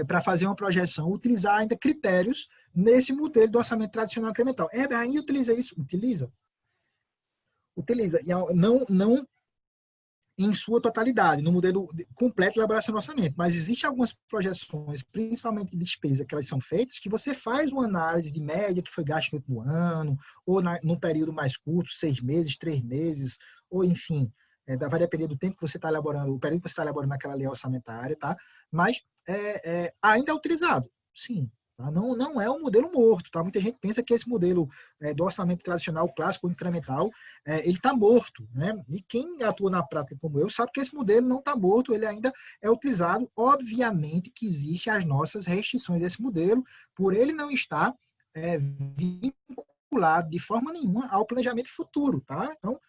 para fazer uma projeção, utilizar ainda critérios nesse modelo do orçamento tradicional incremental. Ainda utiliza isso? Utiliza. Utiliza. E não em sua totalidade, no modelo completo de elaboração do orçamento. Mas existem algumas projeções, principalmente de despesa, que elas são feitas, que você faz uma análise de média que foi gasto no último ano, ou num período mais curto, 6 meses, 3 meses, ou enfim, vai depender do tempo que você está elaborando, o período que você está elaborando aquela lei orçamentária, tá? Mas ainda é utilizado, sim. Tá? Não é um modelo morto, tá? Muita gente pensa que esse modelo do orçamento tradicional, clássico, incremental, ele está morto, né? E quem atua na prática como eu sabe que esse modelo não está morto, ele ainda é utilizado. Obviamente que existem as nossas restrições desse modelo, por ele não estar vinculado de forma nenhuma ao planejamento futuro, tá? Então,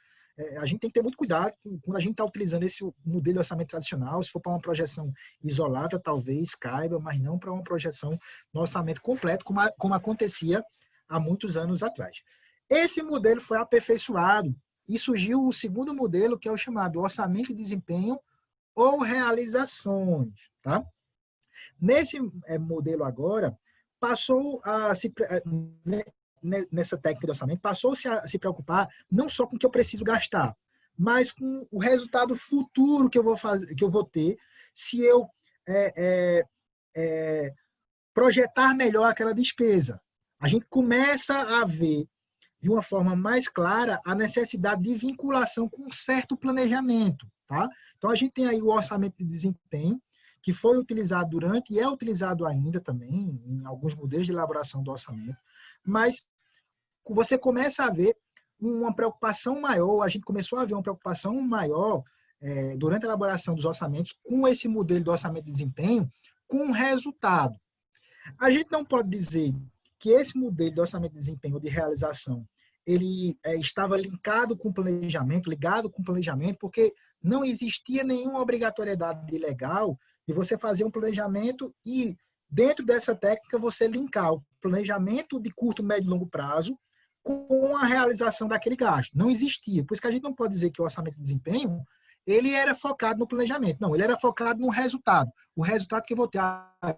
a gente tem que ter muito cuidado quando a gente está utilizando esse modelo de orçamento tradicional. Se for para uma projeção isolada, talvez caiba, mas não para uma projeção no orçamento completo, como acontecia há muitos anos atrás. Esse modelo foi aperfeiçoado e surgiu o segundo modelo, que é o chamado orçamento de desempenho ou realizações. Tá? Nesse modelo agora, passou a se nessa técnica de orçamento, passou-se a se preocupar não só com o que eu preciso gastar, mas com o resultado futuro que eu vou fazer, que eu vou ter se eu projetar melhor aquela despesa. A gente começa a ver de uma forma mais clara a necessidade de vinculação com um certo planejamento, tá? Então a gente tem aí o orçamento de desempenho, que foi utilizado durante e é utilizado ainda também em alguns modelos de elaboração do orçamento, mas você começa a ver uma preocupação maior, a gente começou a ver uma preocupação maior durante a elaboração dos orçamentos com esse modelo de orçamento de desempenho, com o resultado. A gente não pode dizer que esse modelo de orçamento de desempenho ou de realização ele estava linkado com planejamento, ligado com planejamento, porque não existia nenhuma obrigatoriedade legal de você fazer um planejamento e, dentro dessa técnica, você linkar o planejamento de curto, médio e longo prazo com a realização daquele gasto. Não existia. Por isso que a gente não pode dizer que o orçamento de desempenho ele era focado no planejamento. Não, ele era focado no resultado. O resultado que eu vou ter,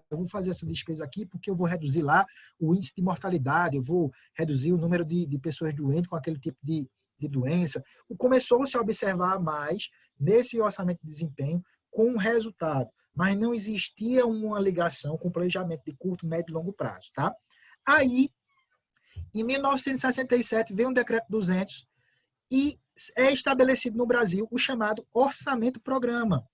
eu vou fazer essa despesa aqui porque eu vou reduzir lá o índice de mortalidade, eu vou reduzir o número de pessoas doentes com aquele tipo de doença. Começou-se a observar mais nesse orçamento de desempenho com o resultado, mas não existia uma ligação com o planejamento de curto, médio e longo prazo. Tá? Aí, em 1967, veio um decreto 200 e é estabelecido no Brasil o chamado orçamento-programa,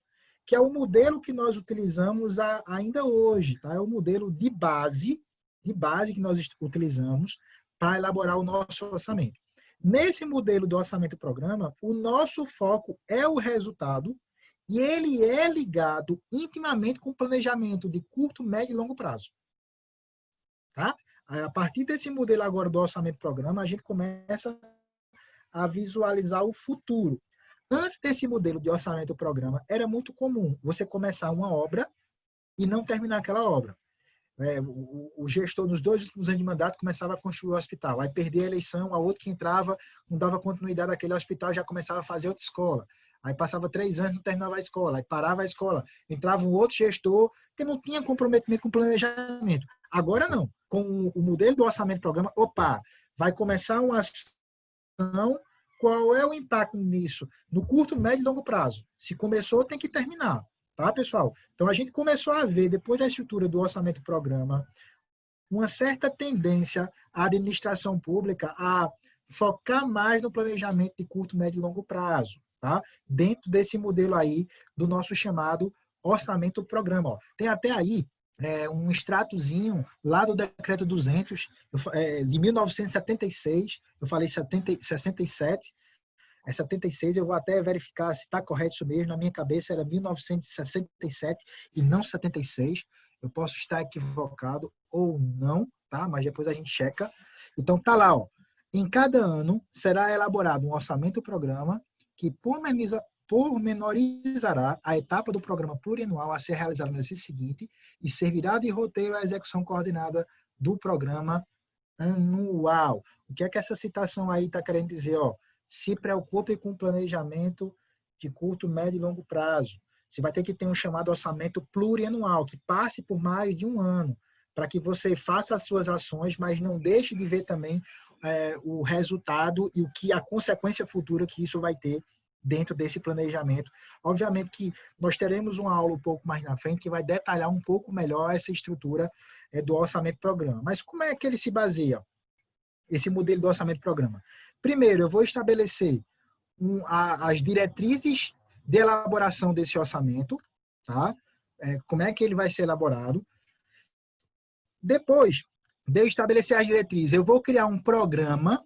que é o modelo que nós utilizamos ainda hoje, tá? É o modelo de base que nós utilizamos para elaborar o nosso orçamento. Nesse modelo do orçamento-programa, o nosso foco é o resultado e ele é ligado intimamente com o planejamento de curto, médio e longo prazo. Tá? A partir desse modelo agora do orçamento-programa, a gente começa a visualizar o futuro. Antes desse modelo de orçamento-programa, era muito comum você começar uma obra e não terminar aquela obra. O gestor, nos 2 últimos anos de mandato, começava a construir o hospital. Aí perdia a eleição, a outra que entrava, não dava continuidade àquele hospital, já começava a fazer outra escola. Aí passava 3 anos, não terminava a escola. Aí parava a escola. Entrava um outro gestor que não tinha comprometimento com o planejamento. Agora não. Com o modelo do orçamento-programa, vai começar qual é o impacto nisso? No curto, médio e longo prazo. Se começou, tem que terminar. Tá, pessoal? Então, a gente começou a ver, depois da estrutura do orçamento-programa, uma certa tendência à administração pública a focar mais no planejamento de curto, médio e longo prazo, tá? Dentro desse modelo aí do nosso chamado orçamento-programa. Ó. Tem até aí um extratozinho lá do decreto 200 de 1976, eu falei 67, é 76, eu vou até verificar se está correto isso mesmo, na minha cabeça era 1967 e não 76, eu posso estar equivocado ou não, tá? Mas depois a gente checa. Então tá lá, ó. Em cada ano será elaborado um orçamento-programa que pormenorizará a etapa do programa plurianual a ser realizada no exercício seguinte e servirá de roteiro à execução coordenada do programa anual. O que é que essa citação aí está querendo dizer? Ó? Se preocupe com o planejamento de curto, médio e longo prazo. Você vai ter que ter um chamado orçamento plurianual, que passe por mais de um ano, para que você faça as suas ações, mas não deixe de ver também o resultado e a consequência futura que isso vai ter dentro desse planejamento. Obviamente que nós teremos uma aula um pouco mais na frente que vai detalhar um pouco melhor essa estrutura do orçamento-programa. Mas como é que ele se baseia, esse modelo do orçamento-programa? Primeiro, eu vou estabelecer as diretrizes de elaboração desse orçamento, tá? Como é que ele vai ser elaborado. Depois de eu estabelecer as diretrizes, eu vou criar um programa,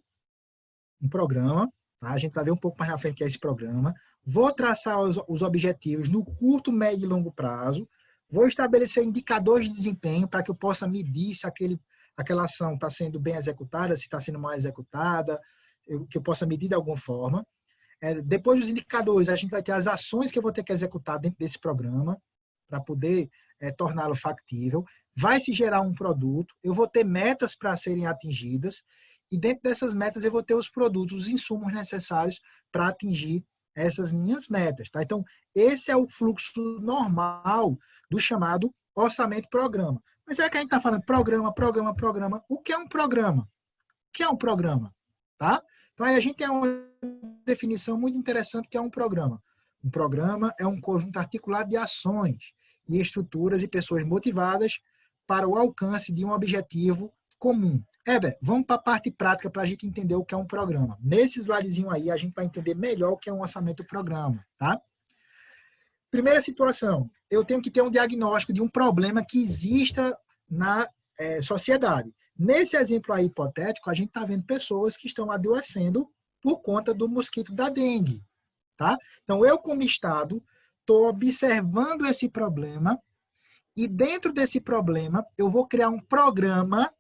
tá? A gente vai ver um pouco mais na frente que é esse programa. Vou traçar os objetivos no curto, médio e longo prazo. Vou estabelecer indicadores de desempenho para que eu possa medir se aquela ação está sendo bem executada, se está sendo mal executada, que eu possa medir de alguma forma. Depois dos indicadores, a gente vai ter as ações que eu vou ter que executar dentro desse programa para poder torná-lo factível. Vai se gerar um produto, eu vou ter metas para serem atingidas e dentro dessas metas eu vou ter os produtos, os insumos necessários para atingir essas minhas metas. Tá? Então, esse é o fluxo normal do chamado orçamento-programa. Mas é que a gente está falando programa. O que é um programa? O que é um programa? Tá? Então, aí a gente tem uma definição muito interessante que é um programa. Um programa é um conjunto articulado de ações e estruturas e pessoas motivadas para o alcance de um objetivo comum. Heber, vamos para a parte prática para a gente entender o que é um programa. Nesse slidezinho aí, a gente vai entender melhor o que é um orçamento-programa, tá? Primeira situação, eu tenho que ter um diagnóstico de um problema que exista na sociedade. Nesse exemplo aí hipotético, a gente está vendo pessoas que estão adoecendo por conta do mosquito da dengue, tá? Então, eu como Estado estou observando esse problema e dentro desse problema eu vou criar um programa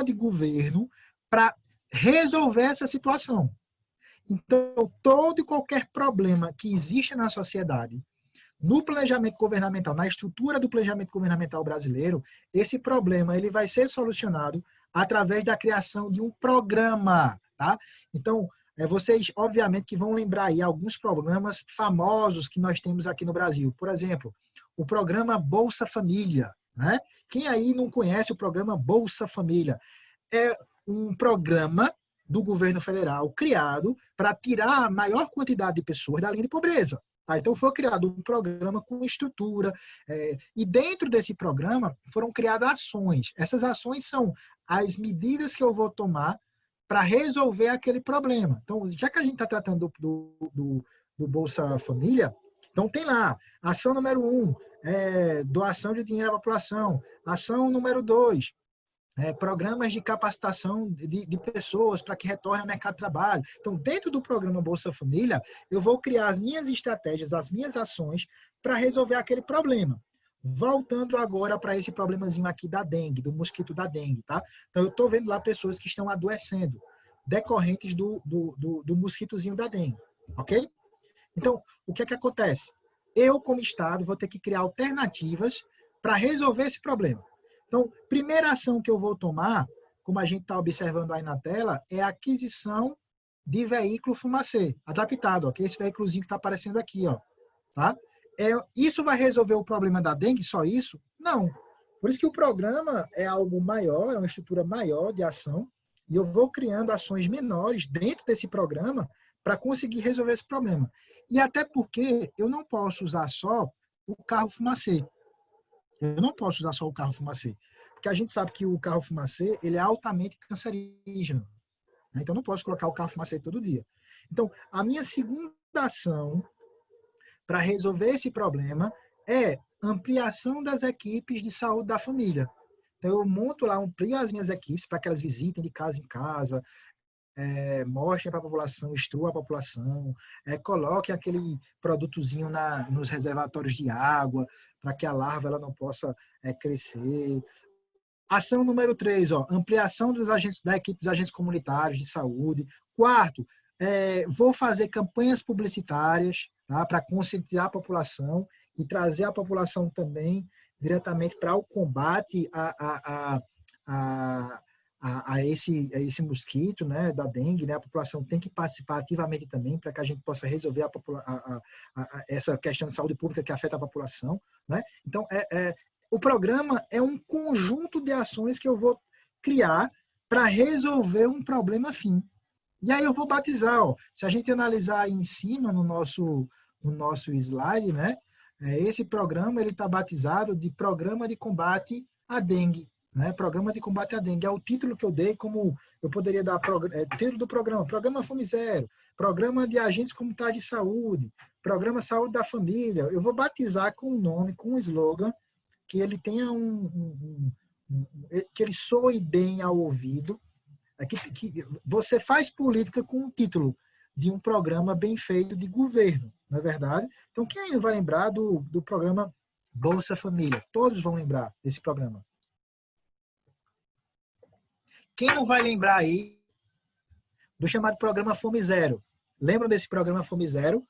de governo para resolver essa situação. Então, todo e qualquer problema que existe na sociedade, no planejamento governamental, na estrutura do planejamento governamental brasileiro, esse problema ele vai ser solucionado através da criação de um programa, tá? Então, vocês, obviamente, que vão lembrar aí alguns programas famosos que nós temos aqui no Brasil. Por exemplo, o programa Bolsa Família, né? Quem aí não conhece o programa Bolsa Família? É um programa do governo federal criado para tirar a maior quantidade de pessoas da linha de pobreza. Tá? Então, foi criado um programa com estrutura, e dentro desse programa foram criadas ações. Essas ações são as medidas que eu vou tomar para resolver aquele problema. Então, já que a gente está tratando do Bolsa Família, então tem lá, ação número 1, doação de dinheiro à população. Ação número 2, programas de capacitação de pessoas para que retornem ao mercado de trabalho. Então, dentro do programa Bolsa Família, eu vou criar as minhas estratégias, as minhas ações para resolver aquele problema. Voltando agora para esse problemazinho aqui da dengue, do mosquito da dengue, tá? Então, eu estou vendo lá pessoas que estão adoecendo, decorrentes do mosquitozinho da dengue, ok? Então, o que é que acontece? Eu, como Estado, vou ter que criar alternativas para resolver esse problema. Então, primeira ação que eu vou tomar, como a gente está observando aí na tela, é a aquisição de veículo fumacê, adaptado, ok? Esse veículozinho que está aparecendo aqui, ó, tá? Isso vai resolver o problema da dengue, só isso? Não. Por isso que o programa é algo maior, é uma estrutura maior de ação, E eu vou criando ações menores dentro desse programa para conseguir resolver esse problema. E até porque eu não posso usar só o carro fumacê. Eu não posso usar só o carro fumacê. Porque a gente sabe que o carro fumacê ele é altamente cancerígeno. Né? Então, eu não posso colocar o carro fumacê todo dia. Então, a minha segunda ação para resolver esse problema é ampliação das equipes de saúde da família. Então, eu monto lá, amplio as minhas equipes para que elas visitem de casa em casa, mostrem para a população, instruam a população, coloquem aquele produtozinho nos reservatórios de água, para que a larva ela não possa crescer. Ação número 3, ampliação dos agentes, da equipe dos agentes comunitários de saúde. Quarto, vou fazer campanhas publicitárias, tá, para conscientizar a população e trazer a população também diretamente para o combate a esse mosquito, né, da dengue, né, a população tem que participar ativamente também para que a gente possa resolver essa questão de saúde pública que afeta a população, né? Então, o programa é um conjunto de ações que eu vou criar para resolver um problema fim. E aí eu vou batizar, se a gente analisar aí em cima no nosso slide, né, esse programa ele está batizado de Programa de Combate à Dengue. Né? Programa de Combate à Dengue. É o título que eu dei, como eu poderia dar título do programa. Programa Fome Zero, Programa de Agentes Comunitários de Saúde, Programa Saúde da Família. Eu vou batizar com um nome, com um slogan, que ele tenha que ele soe bem ao ouvido, que você faz política com o título de um programa bem feito de governo, não é verdade? Então, quem ainda vai lembrar do programa Bolsa Família? Todos vão lembrar desse programa. Quem não vai lembrar aí do chamado programa Fome Zero? Lembram desse programa Fome Zero?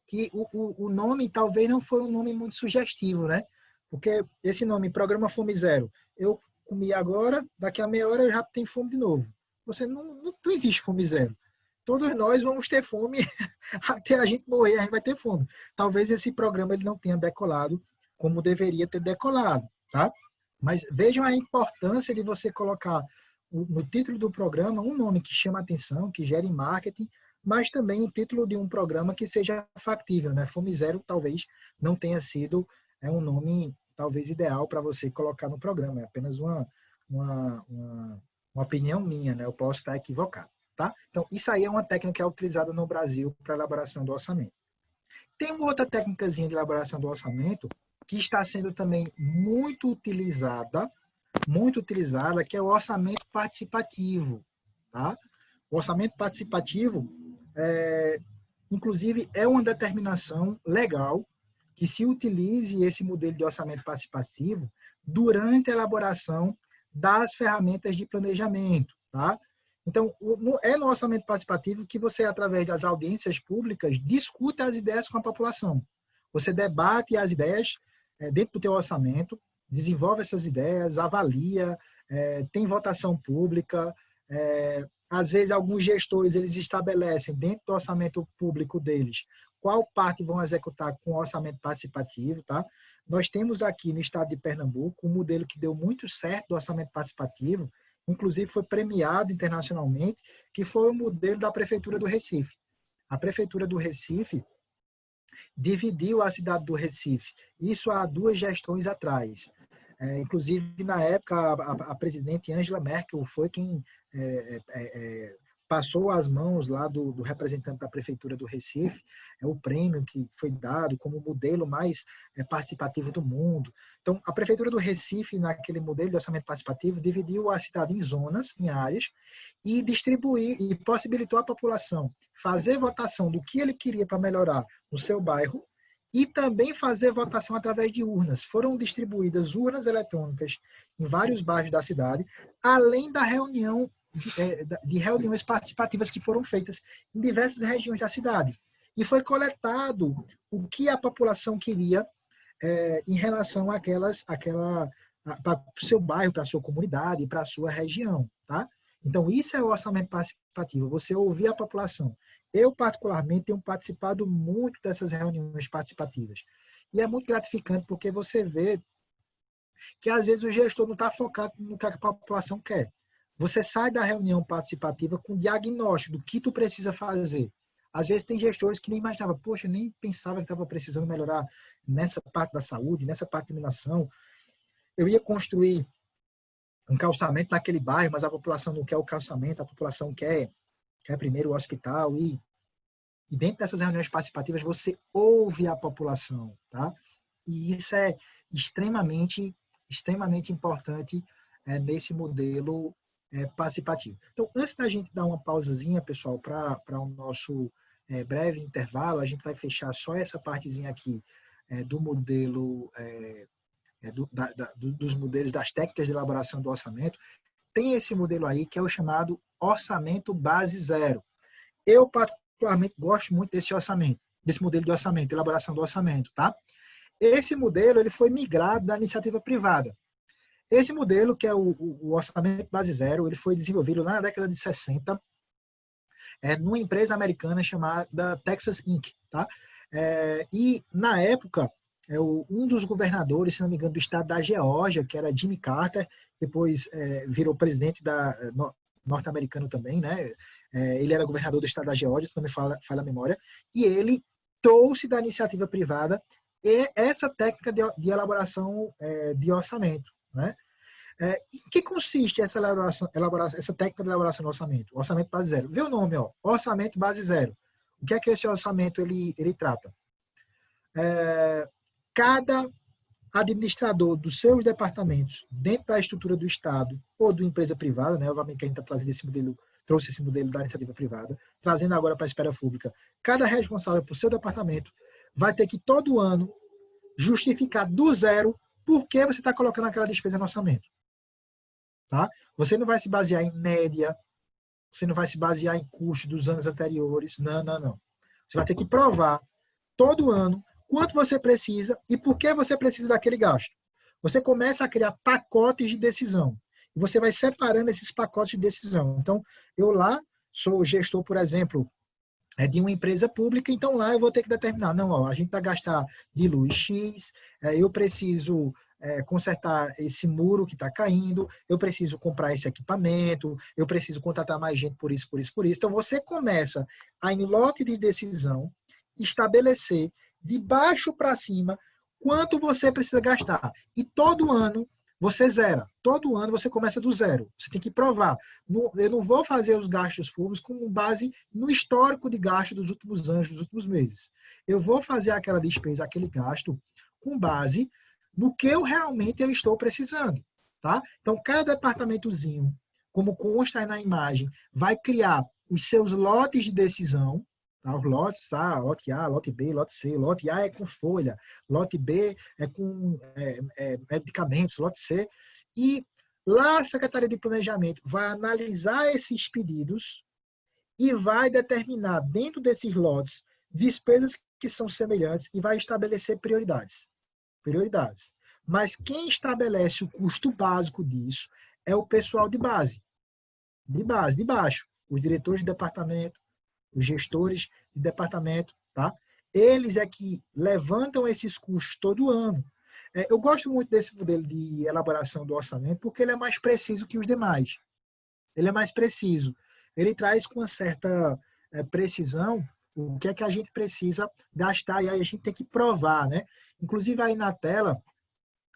Que o nome talvez não foi um nome muito sugestivo, né? Porque esse nome, Programa Fome Zero, eu comi agora, daqui a meia hora eu já tenho fome de novo. Você não existe fome zero. Todos nós vamos ter fome até a gente morrer, a gente vai ter fome. Talvez esse programa ele não tenha decolado como deveria ter decolado, tá? Mas vejam a importância de você colocar no título do programa um nome que chama atenção, que gere marketing, mas também o título de um programa que seja factível, né? Fome Zero talvez não tenha sido um nome talvez ideal para você colocar no programa, é apenas uma opinião minha, né? Eu posso estar equivocado, tá? Então, isso aí é uma técnica que é utilizada no Brasil para elaboração do orçamento. Tem uma outra técnicazinha de elaboração do orçamento que está sendo também muito utilizada, que é o orçamento participativo, tá? O orçamento participativo, inclusive, é uma determinação legal que se utilize esse modelo de orçamento participativo durante a elaboração das ferramentas de planejamento, tá? Então, é no orçamento participativo que você, através das audiências públicas, discute as ideias com a população. Você debate as ideias dentro do teu orçamento, desenvolve essas ideias, avalia, tem votação pública, às vezes alguns gestores eles estabelecem dentro do orçamento público deles qual parte vão executar com orçamento participativo, tá? Nós temos aqui no estado de Pernambuco um modelo que deu muito certo do orçamento participativo, inclusive foi premiado internacionalmente, que foi o modelo da Prefeitura do Recife. A Prefeitura do Recife dividiu a cidade do Recife, isso há 2 gestões atrás. Inclusive, na época, a presidente Angela Merkel foi quem passou as mãos lá do representante da Prefeitura do Recife, o prêmio que foi dado como o modelo mais participativo do mundo. Então, a Prefeitura do Recife, naquele modelo de orçamento participativo, dividiu a cidade em zonas, em áreas, e possibilitou à população fazer votação do que ele queria para melhorar no seu bairro, e também fazer votação através de urnas. Foram distribuídas urnas eletrônicas em vários bairros da cidade, além da reunião de reuniões participativas que foram feitas em diversas regiões da cidade. E foi coletado o que a população queria em relação para o seu bairro, para a sua comunidade, para a sua região, tá? Então, isso é o orçamento participativo, você ouvir a população. Eu, particularmente, tenho participado muito dessas reuniões participativas. E é muito gratificante porque você vê que, às vezes, o gestor não está focado no que a população quer. Você sai da reunião participativa com diagnóstico do que tu precisa fazer. Às vezes tem gestores que nem imaginavam, poxa, nem pensava que estava precisando melhorar nessa parte da saúde, nessa parte de iluminação. Eu ia construir um calçamento naquele bairro, mas a população não quer o calçamento, a população quer primeiro o hospital. E dentro dessas reuniões participativas, você ouve a população, tá? E isso é extremamente importante nesse modelo participativo. Então, antes da gente dar uma pausazinha, pessoal, para o nosso breve intervalo, a gente vai fechar só essa partezinha aqui do modelo, dos modelos, das técnicas de elaboração do orçamento. Tem esse modelo aí que é o chamado orçamento base zero. Eu, particularmente, gosto muito desse orçamento, desse modelo de orçamento, de elaboração do orçamento, tá? Esse modelo ele foi migrado da iniciativa privada. Esse modelo, que é o orçamento base zero, ele foi desenvolvido lá na década de 60, numa empresa americana chamada Texas Inc. Tá? E, na época, um dos governadores, se não me engano, do estado da Geórgia, que era Jimmy Carter, depois virou presidente norte-americano também, né? Ele era governador do estado da Geórgia, se não me falha a memória, e ele trouxe da iniciativa privada essa técnica de elaboração de orçamento, né? Em que consiste essa técnica de elaboração do orçamento? Orçamento base zero. Vê o nome, ó, orçamento base zero. O que é que esse orçamento ele trata? Cada administrador dos seus departamentos dentro da estrutura do Estado ou de empresa privada, né? Obviamente que a gente está trazendo esse modelo, trouxe esse modelo da iniciativa privada, trazendo agora para a esfera pública. Cada responsável por seu departamento vai ter que todo ano justificar do zero por que você está colocando aquela despesa no orçamento. Tá? Você não vai se basear em média, você não vai se basear em custo dos anos anteriores, não. Você vai ter que provar todo ano quanto você precisa e por que você precisa daquele gasto. Você começa a criar pacotes de decisão. E você vai separando esses pacotes de decisão. Então, eu lá sou gestor, por exemplo, de uma empresa pública, então lá eu vou ter que determinar, não, ó, a gente vai gastar de luz X, eu preciso consertar esse muro que está caindo, eu preciso comprar esse equipamento, eu preciso contratar mais gente por isso. Então você começa a, em lote de decisão, estabelecer de baixo para cima quanto você precisa gastar. E todo ano você zera. Todo ano você começa do zero. Você tem que provar. Eu não vou fazer os gastos públicos com base no histórico de gasto dos últimos anos, dos últimos meses. Eu vou fazer aquela despesa, aquele gasto, com base no que eu realmente estou precisando. Tá? Então, cada departamentozinho, como consta aí na imagem, vai criar os seus lotes de decisão. Tá? Os lotes lote A, lote B, lote C. Lote A é com folha, lote B é com medicamentos, lote C. E lá a Secretaria de Planejamento vai analisar esses pedidos e vai determinar dentro desses lotes despesas que são semelhantes e vai estabelecer prioridades. Mas quem estabelece o custo básico disso é o pessoal de base. De baixo. Os diretores de departamento, os gestores de departamento, tá? Eles é que levantam esses custos todo ano. Eu gosto muito desse modelo de elaboração do orçamento porque ele é mais preciso que os demais. Ele é mais preciso. Ele traz com uma certa precisão o que é que a gente precisa gastar e aí a gente tem que provar, né? Inclusive aí na tela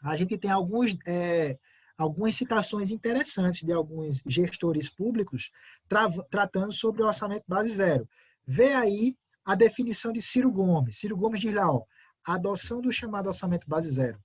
a gente tem algumas citações interessantes de alguns gestores públicos tratando sobre o orçamento base zero. Vê aí a definição de Ciro Gomes. Ciro Gomes diz lá, ó, a adoção do chamado orçamento base zero.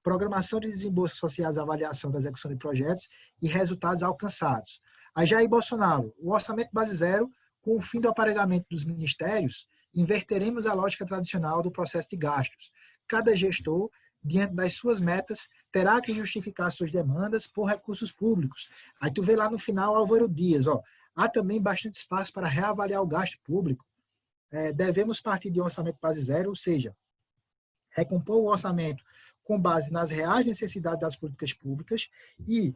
Programação de desembolsos associados à avaliação da execução de projetos e resultados alcançados. Aí Jair Bolsonaro, o orçamento base zero, com o fim do aparelhamento dos ministérios, inverteremos a lógica tradicional do processo de gastos. Cada gestor, diante das suas metas, terá que justificar suas demandas por recursos públicos. Aí tu vê lá no final Álvaro Dias, ó, há também bastante espaço para reavaliar o gasto público. Devemos partir de um orçamento base zero, ou seja, recompor o orçamento com base nas reais necessidades das políticas públicas e,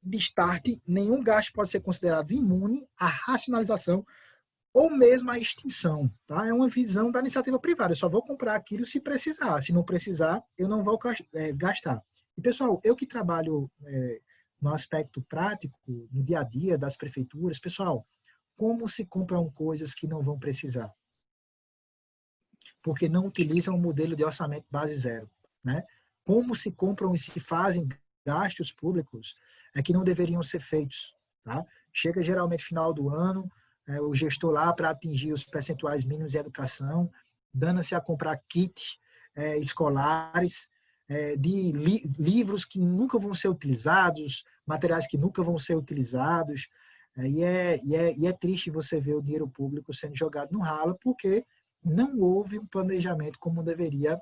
de start, nenhum gasto pode ser considerado imune à racionalização ou mesmo à extinção. Tá? É uma visão da iniciativa privada. Eu só vou comprar aquilo se precisar. Se não precisar, eu não vou gastar. E, pessoal, eu que trabalho no aspecto prático, no dia a dia das prefeituras, pessoal, como se compram coisas que não vão precisar? Porque não utilizam o modelo de orçamento base zero, né? Como se compram e se fazem gastos públicos que não deveriam ser feitos, tá? Chega geralmente final do ano, o gestor lá para atingir os percentuais mínimos em educação, dando-se a comprar kits escolares, de livros que nunca vão ser utilizados, materiais que nunca vão ser utilizados, e é triste você ver o dinheiro público sendo jogado no ralo, porque não houve um planejamento como deveria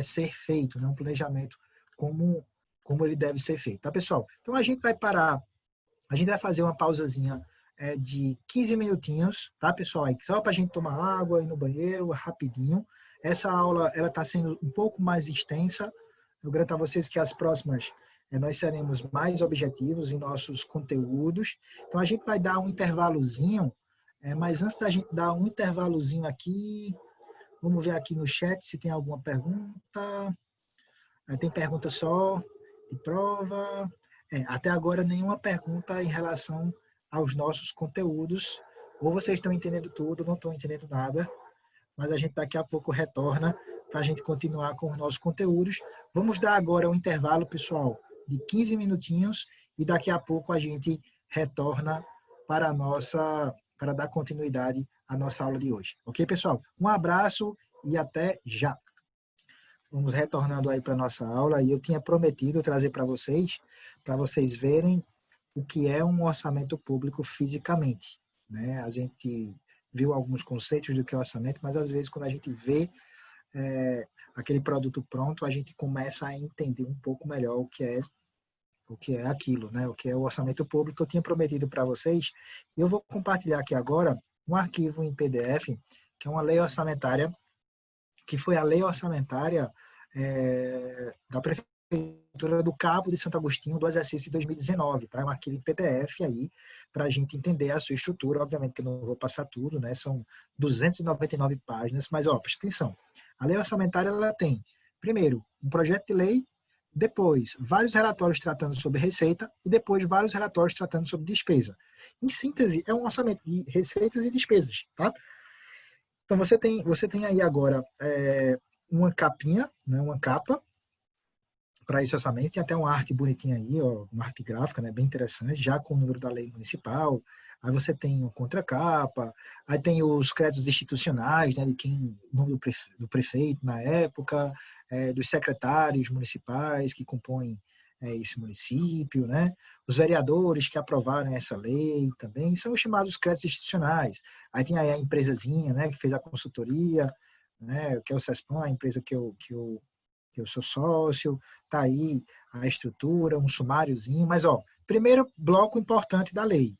ser feito, né? Um planejamento como ele deve ser feito, tá, pessoal? Então a gente vai parar, a gente vai fazer uma pausazinha de 15 minutinhos, tá, pessoal? Aí, só para a gente tomar água, ir no banheiro, rapidinho. Essa aula, ela está sendo um pouco mais extensa. Eu garanto a vocês que as próximas nós seremos mais objetivos em nossos conteúdos. Então, a gente vai dar um intervalozinho, mas antes da gente dar um intervalozinho aqui, vamos ver aqui no chat se tem alguma pergunta. Tem pergunta só de prova. Até agora, nenhuma pergunta em relação aos nossos conteúdos. Ou vocês estão entendendo tudo, ou não estão entendendo nada. Mas a gente daqui a pouco retorna para a gente continuar com os nossos conteúdos. Vamos dar agora um intervalo, pessoal, de 15 minutinhos e daqui a pouco a gente retorna para dar continuidade à nossa aula de hoje. Ok, pessoal? Um abraço e até já. Vamos retornando aí para a nossa aula e eu tinha prometido trazer para vocês verem o que é um orçamento público fisicamente, né? A gente viu alguns conceitos do que é orçamento, mas às vezes quando a gente vê aquele produto pronto, a gente começa a entender um pouco melhor o que é aquilo, né? O que é o orçamento público que eu tinha prometido para vocês. E eu vou compartilhar aqui agora um arquivo em PDF, que é uma lei orçamentária, que foi a lei orçamentária da Prefeitura do Cabo de Santo Agostinho do exercício de 2019, tá? É um arquivo em PDF aí, para a gente entender a sua estrutura. Obviamente que eu não vou passar tudo, né? São 299 páginas, mas, preste atenção. A lei orçamentária, ela tem, primeiro, um projeto de lei, depois, vários relatórios tratando sobre receita e depois vários relatórios tratando sobre despesa. Em síntese, é um orçamento de receitas e despesas, tá? Então, você tem aí agora uma capinha, né, uma capa para esse orçamento. Tem até uma arte bonitinha aí, uma arte gráfica, né, bem interessante, já com o número da lei municipal. Aí você tem uma contracapa, aí tem os créditos institucionais, né, de quem, o nome do prefeito na época, dos secretários municipais que compõem esse município, né? Os vereadores que aprovaram essa lei também são os chamados créditos institucionais. Aí tem aí a empresazinha, né, que fez a consultoria, né, que é o CESPAN, a empresa que eu sou sócio, tá aí a estrutura, um sumáriozinho, mas primeiro bloco importante da lei,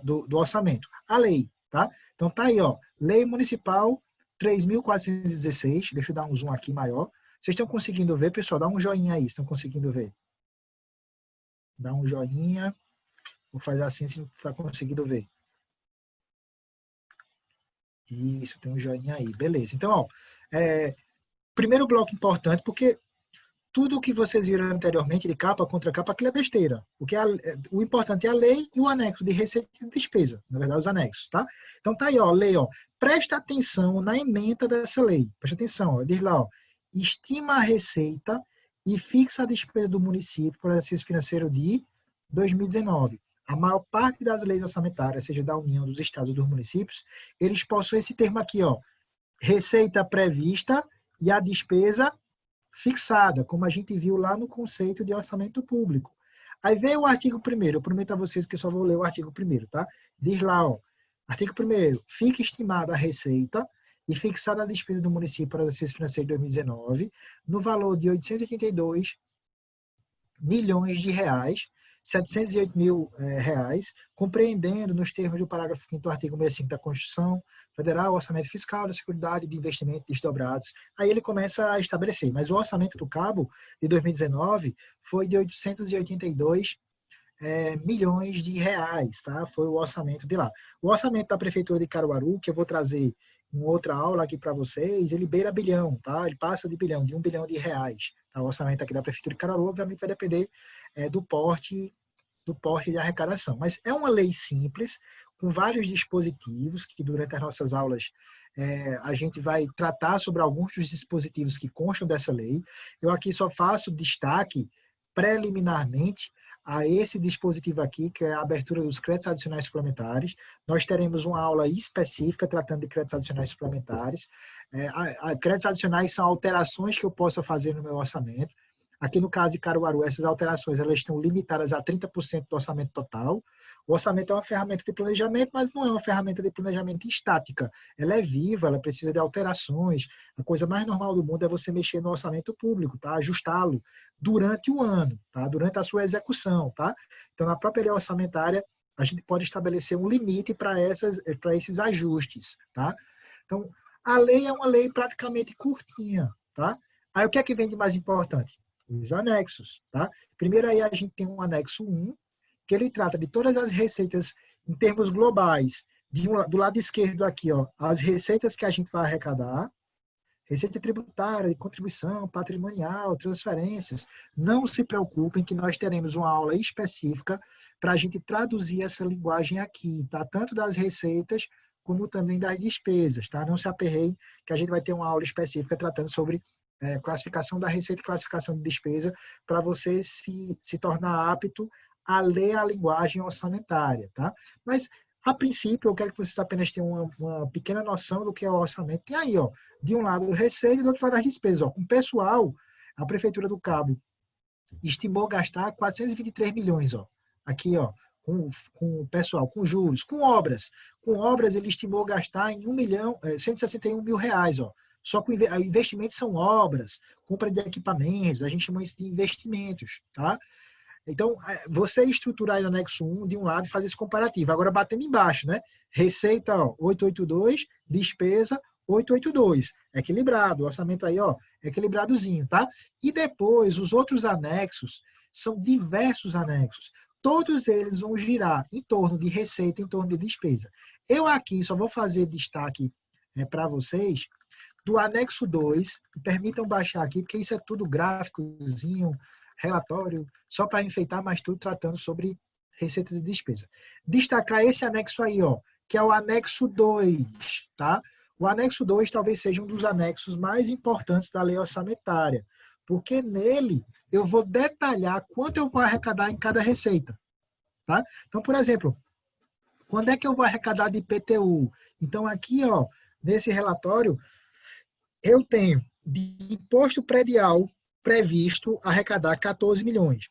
do orçamento, a lei, tá? Então tá aí, Lei Municipal 3.416, deixa eu dar um zoom aqui maior. Vocês estão conseguindo ver, pessoal? Dá um joinha aí, estão conseguindo ver? Dá um joinha. Vou fazer assim se não está conseguindo ver. Isso, tem um joinha aí. Beleza. Então, primeiro bloco importante, porque tudo que vocês viram anteriormente de capa contra capa, aquilo é besteira. O importante é a lei e o anexo de receita e despesa. Na verdade, os anexos, tá? Então tá aí, lei, presta atenção na ementa dessa lei. Presta atenção, diz lá, estima a receita e fixa a despesa do município para o exercício financeiro de 2019. A maior parte das leis orçamentárias, seja da União, dos estados ou dos municípios, eles possuem esse termo aqui, receita prevista e a despesa fixada, como a gente viu lá no conceito de orçamento público. Aí vem o artigo 1º, eu prometo a vocês que eu só vou ler o artigo 1º, tá? Diz lá, artigo 1º, fica estimada a receita e fixada a despesa do município para o exercício financeiro de 2019 no valor de 882 milhões de reais, 708 mil reais, compreendendo nos termos do parágrafo 5º do artigo 65 da Constituição Federal, o orçamento fiscal, da Seguridade de Investimento desdobrados. Aí ele começa a estabelecer, mas o orçamento do Cabo de 2019 foi de 882 milhões de reais, tá? Foi o orçamento de lá. O orçamento da Prefeitura de Caruaru, que eu vou trazer em outra aula aqui para vocês, ele beira bilhão, tá? Ele passa de bilhão, de 1 bilhão de reais, Tá? O orçamento aqui da Prefeitura de Caruaru, obviamente, vai depender do porte de arrecadação. Mas é uma lei simples, com vários dispositivos, que durante as nossas aulas a gente vai tratar sobre alguns dos dispositivos que constam dessa lei. Eu aqui só faço destaque preliminarmente a esse dispositivo aqui, que é a abertura dos créditos adicionais suplementares. Nós teremos uma aula específica tratando de créditos adicionais suplementares. Créditos adicionais são alterações que eu possa fazer no meu orçamento. Aqui no caso de Caruaru, essas alterações elas estão limitadas a 30% do orçamento total. O orçamento é uma ferramenta de planejamento, mas não é uma ferramenta de planejamento estática. Ela é viva, ela precisa de alterações. A coisa mais normal do mundo é você mexer no orçamento público, tá? Ajustá-lo durante o ano, tá? Durante a sua execução. Tá? Então, na própria lei orçamentária, a gente pode estabelecer um limite para esses ajustes. Tá? Então, a lei é uma lei praticamente curtinha. Tá? Aí, o que é que vem de mais importante? Os anexos, tá? Primeiro aí a gente tem um anexo 1, que ele trata de todas as receitas em termos globais. Do lado esquerdo aqui, ó, as receitas que a gente vai arrecadar, receita tributária, de contribuição, patrimonial, transferências. Não se preocupem que nós teremos uma aula específica para a gente traduzir essa linguagem aqui, tá? Tanto das receitas como também das despesas, tá? Não se aperreiem que a gente vai ter uma aula específica tratando sobre classificação da receita e classificação de despesa, para você se tornar apto a ler a linguagem orçamentária, tá? Mas, a princípio, eu quero que vocês apenas tenham uma pequena noção do que é o orçamento. Tem aí, ó, de um lado receita e do outro lado as despesas. Ó. Com o pessoal, a Prefeitura do Cabo estimou gastar 423 milhões, ó. Aqui, ó, com o pessoal, com juros, com obras. Com obras, ele estimou gastar em 1.161 mil reais, ó. Só que o investimento são obras, compra de equipamentos, a gente chama isso de investimentos, tá? Então, você estruturar aí no anexo 1 de um lado e fazer esse comparativo. Agora, batendo embaixo, né? Receita, ó, 882, despesa, 882. Equilibrado, o orçamento aí, ó, equilibradozinho, tá? E depois, os outros anexos, são diversos anexos. Todos eles vão girar em torno de receita, em torno de despesa. Eu aqui só vou fazer destaque para vocês do anexo 2, permitam baixar aqui, porque isso é tudo gráficozinho, relatório, só para enfeitar, mas tudo tratando sobre receitas e despesa. Destacar esse anexo aí, ó, que é o anexo 2, tá? O anexo 2 talvez seja um dos anexos mais importantes da lei orçamentária, porque nele eu vou detalhar quanto eu vou arrecadar em cada receita, tá? Então, por exemplo, quando é que eu vou arrecadar de IPTU? Então, aqui, ó, nesse relatório, eu tenho de imposto predial previsto arrecadar 14 milhões.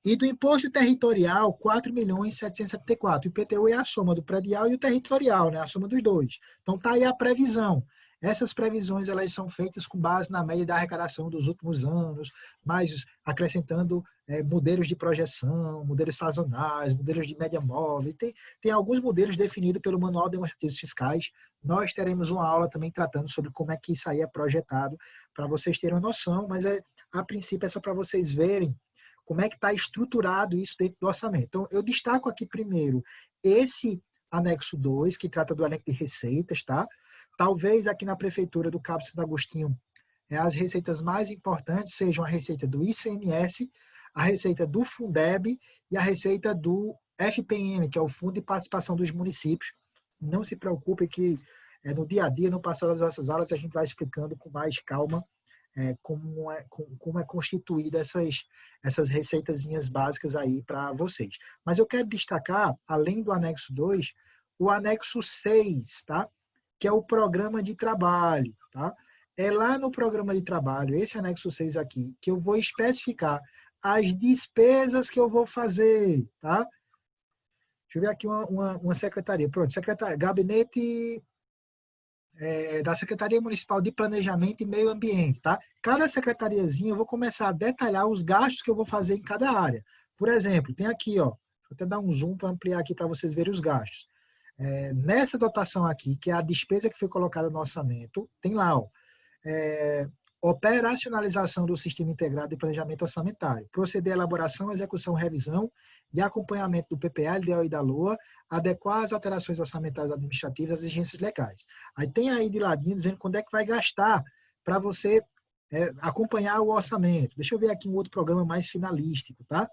E do imposto territorial, 4.774.000. O IPTU é a soma do predial e o territorial, né? A soma dos dois. Então, está aí a previsão. Essas previsões elas são feitas com base na média da arrecadação dos últimos anos, mas acrescentando modelos de projeção, modelos sazonais, modelos de média móvel. Tem alguns modelos definidos pelo Manual de Demonstrativos Fiscais. Nós teremos uma aula também tratando sobre como é que isso aí é projetado, para vocês terem uma noção, mas a princípio é só para vocês verem como é que está estruturado isso dentro do orçamento. Então, eu destaco aqui primeiro esse anexo 2, que trata do elenco de receitas, tá? Talvez aqui na Prefeitura do Cabo Santo Agostinho, as receitas mais importantes sejam a receita do ICMS, a receita do Fundeb e a receita do FPM, que é o Fundo de Participação dos Municípios. Não se preocupe que no dia a dia, no passado das nossas aulas, a gente vai explicando com mais calma como é constituída essas receitazinhas básicas aí para vocês. Mas eu quero destacar, além do anexo 2, o anexo 6, tá? Que é o programa de trabalho, tá? É lá no programa de trabalho, esse anexo 6 aqui, que eu vou especificar as despesas que eu vou fazer, tá? Deixa eu ver aqui uma secretaria. Pronto, gabinete da Secretaria Municipal de Planejamento e Meio Ambiente, tá? Cada secretariazinha eu vou começar a detalhar os gastos que eu vou fazer em cada área. Por exemplo, tem aqui, ó, vou até dar um zoom para ampliar aqui para vocês verem os gastos. Nessa dotação aqui, que é a despesa que foi colocada no orçamento, tem lá, ó, operacionalização do Sistema Integrado de Planejamento Orçamentário, proceder à elaboração, execução, revisão e acompanhamento do PPA, LDO e da LOA, adequar as alterações orçamentárias administrativas às exigências legais. Aí tem aí de ladinho dizendo quando é que vai gastar para você acompanhar o orçamento. Deixa eu ver aqui um outro programa mais finalístico, tá?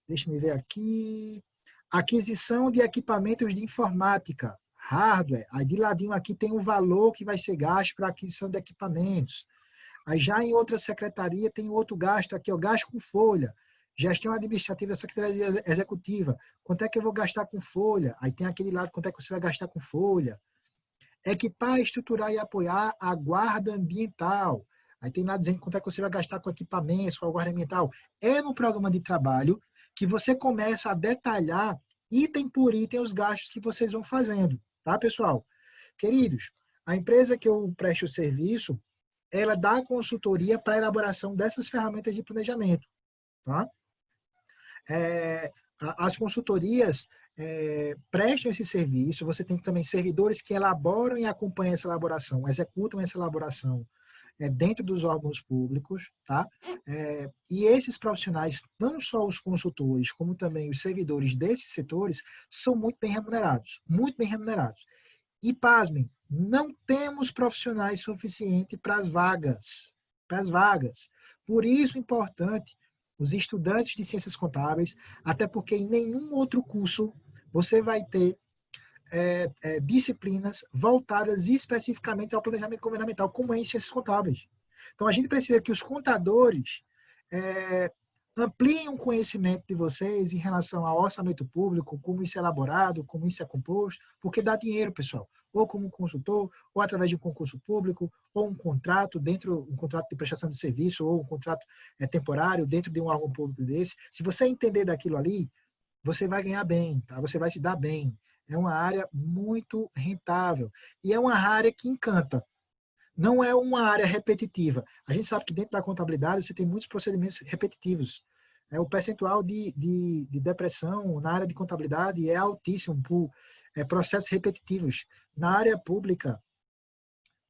Deixa eu ver aqui. Aquisição de equipamentos de informática, hardware. Aí de ladinho aqui tem o valor que vai ser gasto para aquisição de equipamentos. Aí já em outra secretaria tem outro gasto aqui, ó, gasto com folha. Gestão administrativa da Secretaria Executiva. Quanto é que eu vou gastar com folha? Aí tem aquele lado, quanto é que você vai gastar com folha? Equipar, estruturar e apoiar a guarda ambiental. Aí tem lá dizendo quanto é que você vai gastar com equipamentos, com a guarda ambiental. É no programa de trabalho que você começa a detalhar, item por item, os gastos que vocês vão fazendo. Tá, pessoal? Queridos, a empresa que eu presto o serviço, ela dá consultoria para a elaboração dessas ferramentas de planejamento. Tá? As consultorias prestam esse serviço, você tem também servidores que elaboram e acompanham essa elaboração, executam essa elaboração dentro dos órgãos públicos, tá? E esses profissionais, não só os consultores, como também os servidores desses setores, são muito bem remunerados, muito bem remunerados. E, pasmem, não temos profissionais suficientes para as vagas, Por isso é importante os estudantes de ciências contábeis, até porque em nenhum outro curso você vai ter disciplinas voltadas especificamente ao planejamento governamental, como é em ciências contábeis. Então, a gente precisa que os contadores ampliem o conhecimento de vocês em relação ao orçamento público, como isso é elaborado, como isso é composto, porque dá dinheiro, pessoal. Ou como consultor, ou através de um concurso público, ou um contrato um contrato de prestação de serviço, ou um contrato temporário dentro de um órgão público desse. Se você entender daquilo ali, você vai ganhar bem, tá? Você vai se dar bem. É uma área muito rentável. E é uma área que encanta. Não é uma área repetitiva. A gente sabe que dentro da contabilidade você tem muitos procedimentos repetitivos. O percentual de depressão na área de contabilidade é altíssimo por processos repetitivos. Na área pública,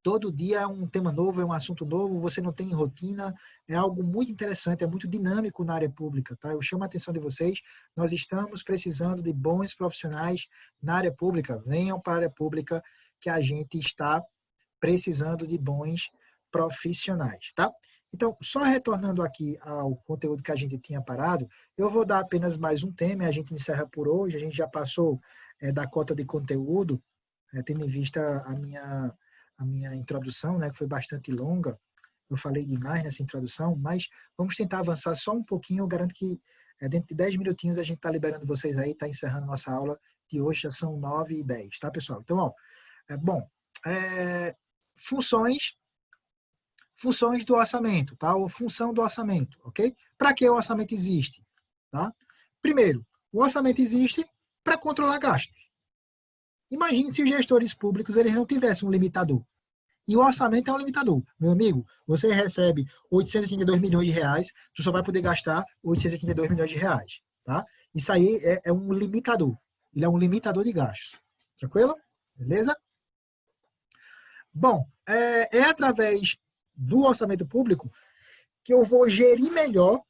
todo dia é um tema novo, é um assunto novo, você não tem rotina, é algo muito interessante, é muito dinâmico na área pública, tá? Eu chamo a atenção de vocês, nós estamos precisando de bons profissionais na área pública, venham para a área pública que a gente está precisando de bons profissionais, tá? Então, só retornando aqui ao conteúdo que a gente tinha parado, eu vou dar apenas mais um tema e a gente encerra por hoje, a gente já passou da cota de conteúdo, tendo em vista a minha introdução, né, que foi bastante longa, eu falei demais nessa introdução, mas vamos tentar avançar só um pouquinho, eu garanto que dentro de 10 minutinhos a gente está liberando vocês aí, está encerrando nossa aula de hoje, já são 9h10, tá, pessoal? Então, ó, funções do orçamento, tá? Ou função do orçamento, ok? Para que o orçamento existe, tá? Primeiro, o orçamento existe para controlar gastos. Imagine se os gestores públicos eles não tivessem um limitador. E o orçamento é um limitador. Meu amigo, você recebe 882 milhões de reais, tu só vai poder gastar 882 milhões de reais, tá? Isso aí é um limitador. Ele é um limitador de gastos. Tranquilo? Beleza? Bom, é através do orçamento público que eu vou gerir melhor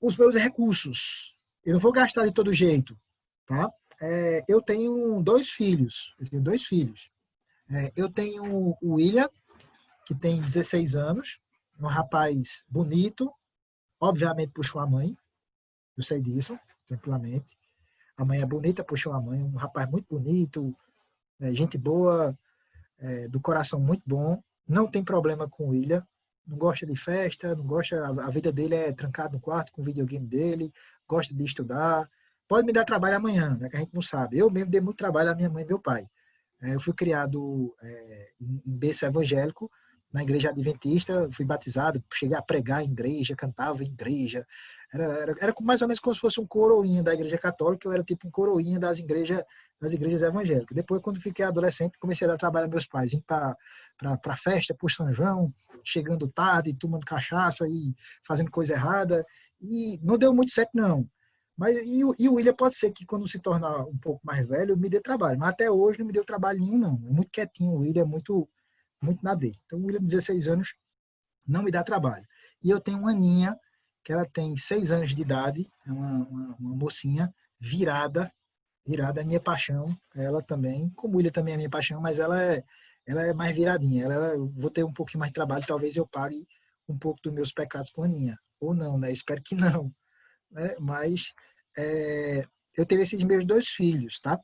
os meus recursos. Eu não vou gastar de todo jeito, tá? Eu tenho dois filhos. Eu tenho o William, que tem 16 anos, um rapaz bonito, obviamente puxou a mãe, eu sei disso, tranquilamente. A mãe é bonita, puxou a mãe, um rapaz muito bonito, gente boa, do coração muito bom, não tem problema com o William, não gosta de festa, não gosta, a vida dele é trancado no quarto com o videogame dele, gosta de estudar, pode me dar trabalho amanhã, né, que a gente não sabe. Eu mesmo dei muito trabalho à minha mãe e meu pai. Eu fui criado em berço evangélico, na igreja adventista, fui batizado, cheguei a pregar em igreja, cantava em igreja, era mais ou menos como se fosse um coroinha da igreja católica, eu era tipo um coroinha das igrejas evangélicas. Depois, quando fiquei adolescente, comecei a dar trabalho a meus pais, ir para festa, para São João, chegando tarde, tomando cachaça e fazendo coisa errada, e não deu muito certo não. Mas, e o William pode ser que quando se tornar um pouco mais velho, me dê trabalho. Mas até hoje não me deu trabalho nenhum, não. É muito quietinho, o William é muito na dele. Então, o William, 16 anos, não me dá trabalho. E eu tenho uma Aninha, que ela tem 6 anos de idade, é uma mocinha virada é minha paixão. Ela também, como o William também é minha paixão, mas ela é mais viradinha. Eu vou ter um pouquinho mais de trabalho, talvez eu pague um pouco dos meus pecados com a Aninha. Ou não, né? Espero que não. Né? Mas eu tive esses meus 2 filhos, tá?